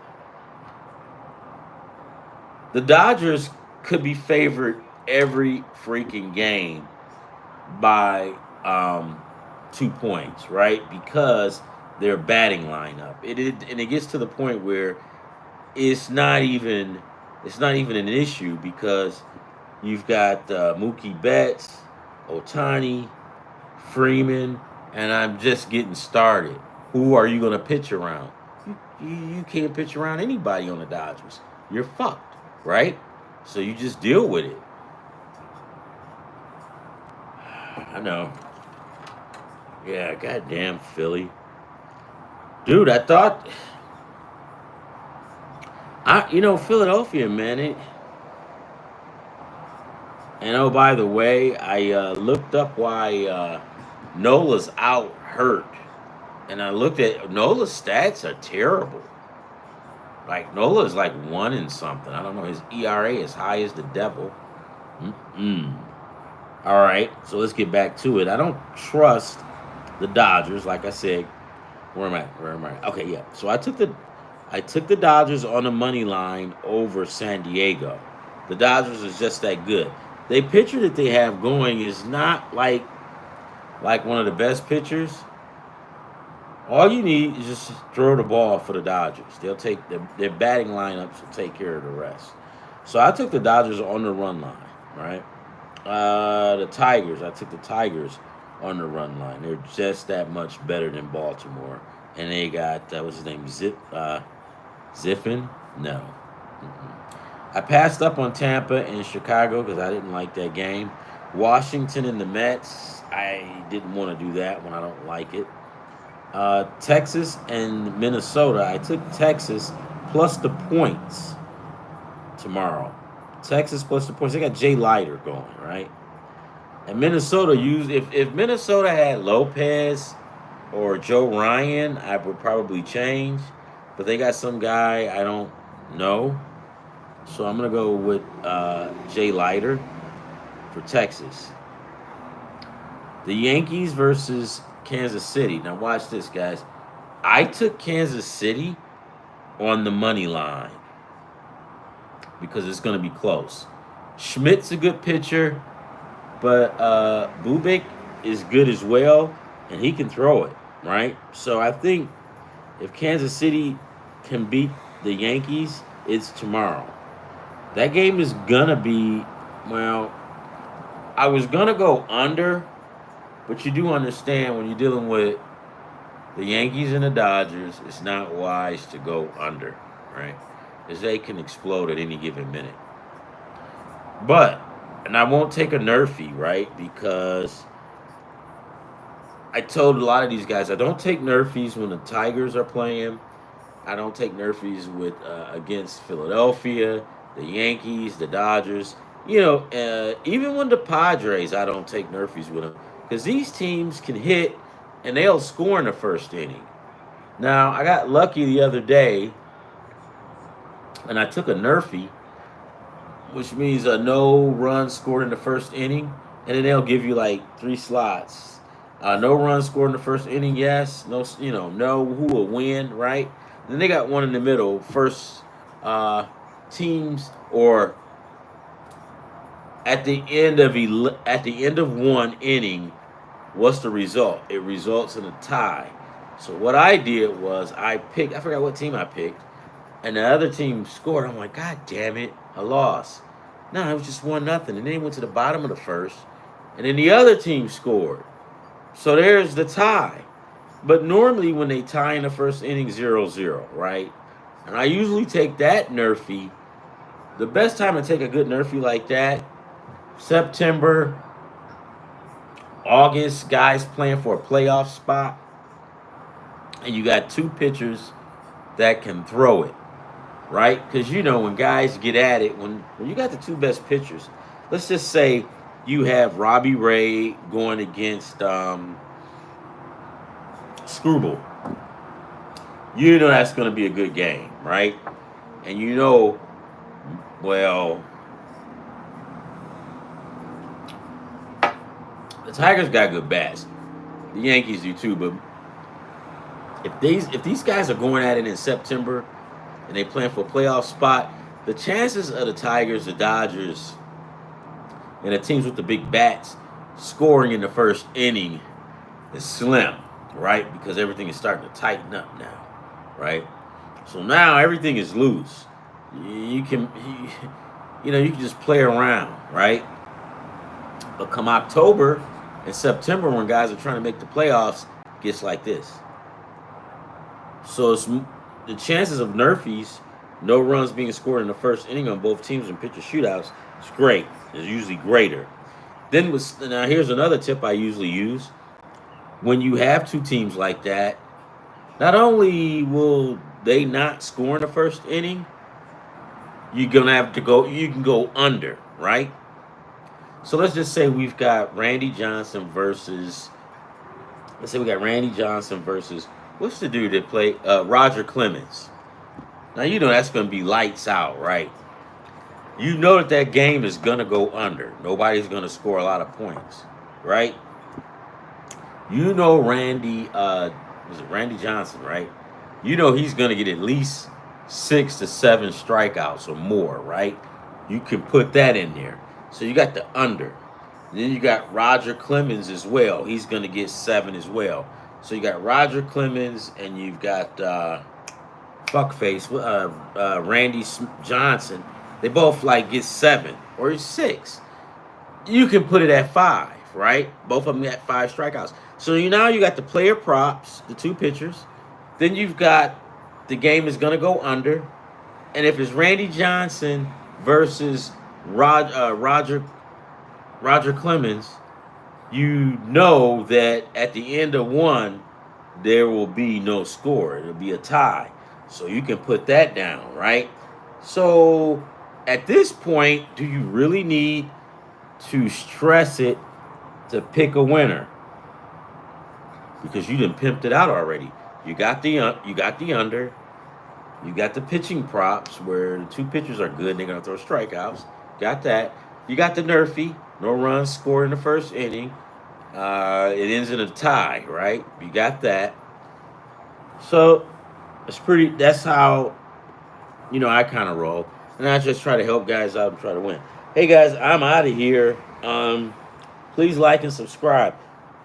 A: The Dodgers could be favored every freaking game by 2 points, right? Because their batting lineup. And it gets to the point where it's not even an issue because you've got Mookie Betts, Otani, Freeman, and I'm just getting started. Who are you going to pitch around? You can't pitch around anybody on the Dodgers. You're fucked, right? So you just deal with it. I know. Yeah, goddamn Philly. Dude, I thought Philadelphia, man. And oh, by the way, I looked up why Nola's out hurt, and I looked at Nola's stats are terrible. Like Nola's like 1 and something. I don't know. His ERA is high as the devil. All right, so let's get back to it. I don't trust the Dodgers, like I said. Where am I? Okay, yeah. So I took the Dodgers on the money line over San Diego. The Dodgers is just that good. The pitcher that they have going is not like one of the best pitchers. All you need is just throw the ball for the Dodgers. They'll take their batting lineups will take care of the rest. So I took the Dodgers on the run line, right? The Tigers. I took the Tigers on the run line. They're just that much better than Baltimore. And they got what's his name? Ziffin? No. I passed up on Tampa and Chicago because I didn't like that game. Washington and the Mets. I didn't want to do that when I don't like it. Texas and Minnesota. I took Texas plus the points tomorrow. Texas plus the points. They got Jay Leiter going, right? And Minnesota if Minnesota had Lopez or Joe Ryan, I would probably change. But they got some guy I don't know. So I'm gonna go with Jay Leiter for Texas. The Yankees versus Kansas City. Now watch this, guys. I took Kansas City on the money line because it's going to be close. Schmidt's a good pitcher, but Bubik is good as well, and he can throw it, right? So I think if Kansas City can beat the Yankees, it's tomorrow. That game is going to be, well, I was going to go under, but you do understand when you're dealing with the Yankees and the Dodgers, it's not wise to go under, right? Because they can explode at any given minute. But, and I won't take a nerfy, right? Because I told a lot of these guys, I don't take nerfies when the Tigers are playing. I don't take nerfies with against Philadelphia, the Yankees, the Dodgers. Even when the Padres, I don't take nerfies with them. Because these teams can hit, and they'll score in the first inning. Now, I got lucky the other day, and I took a nerfy, which means a no run scored in the first inning, and then they'll give you like 3 slots. No run scored in the first inning, yes. No, no who will win, right? Then they got one in the middle, first teams, or at the end of one inning. What's the result? It results in a tie. So what I did was I forgot what team I picked, and the other team scored. I'm like, God damn it, I lost. No, it was just 1-0. And then they went to the bottom of the first, and then the other team scored. So there's the tie. But normally when they tie in the first inning 0-0, right? And I usually take that nerfy. The best time to take a good nerfy like that, September, August, guys playing for a playoff spot, and you got two pitchers that can throw it, right? Because you know when guys get at it, when you got the two best pitchers, let's just say you have Robbie Ray going against Screwball. You know that's going to be a good game, right? And you know, well, the Tigers got good bats. The Yankees do too, but if these guys are going at it in September and they plan for a playoff spot, the chances of the Tigers, the Dodgers, and the teams with the big bats scoring in the first inning is slim, right? Because everything is starting to tighten up now, right? So now everything is loose. You can, you can just play around, right? But come October and September, when guys are trying to make the playoffs, it gets like this. So it's, the chances of nerfies, no runs being scored in the first inning on both teams in pitcher shootouts, it's great. It's usually greater. Now here's another tip I usually use. When you have two teams like that, not only will they not score in the first inning, you're gonna have to go. You can go under, right? So let's just say we've got Randy Johnson versus. Let's say we got Randy Johnson versus what's the dude that played Roger Clemens. Now you know that's gonna be lights out, right? You know that game is gonna go under. Nobody's gonna score a lot of points, right? You know Randy. Was it Randy Johnson, right? You know he's gonna get at least 6 to 7 strikeouts or more, right? You can put that in there. So you got the under. Then you got Roger Clemens as well. He's going to get 7 as well. So you got Roger Clemens and you've got fuckface Randy Johnson. They both get 7 or 6. You can put it at 5, right? Both of them got 5 strikeouts. So now you got the player props, the two pitchers. Then you've got the game is going to go under. And if it's Randy Johnson versus Roger Clemens, you know that at the end of one, there will be no score. It'll be a tie. So you can put that down, right? So at this point, do you really need to stress it to pick a winner? Because you done pimped it out already. You got the under. You got the pitching props where the two pitchers are good. They're going to throw strikeouts. Got that. You got the nerfy. No runs scored in the first inning. It ends in a tie, right? You got that. So that's how, I kind of roll. And I just try to help guys out and try to win. Hey, guys, I'm out of here. Please like and subscribe.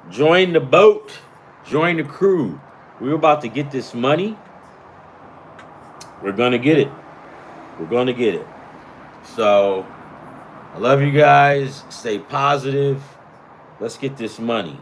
A: Join the boat. Join the crew. We're about to get this money. We're going to get it. We're going to get it. So, I love you guys. Stay positive. Let's get this money.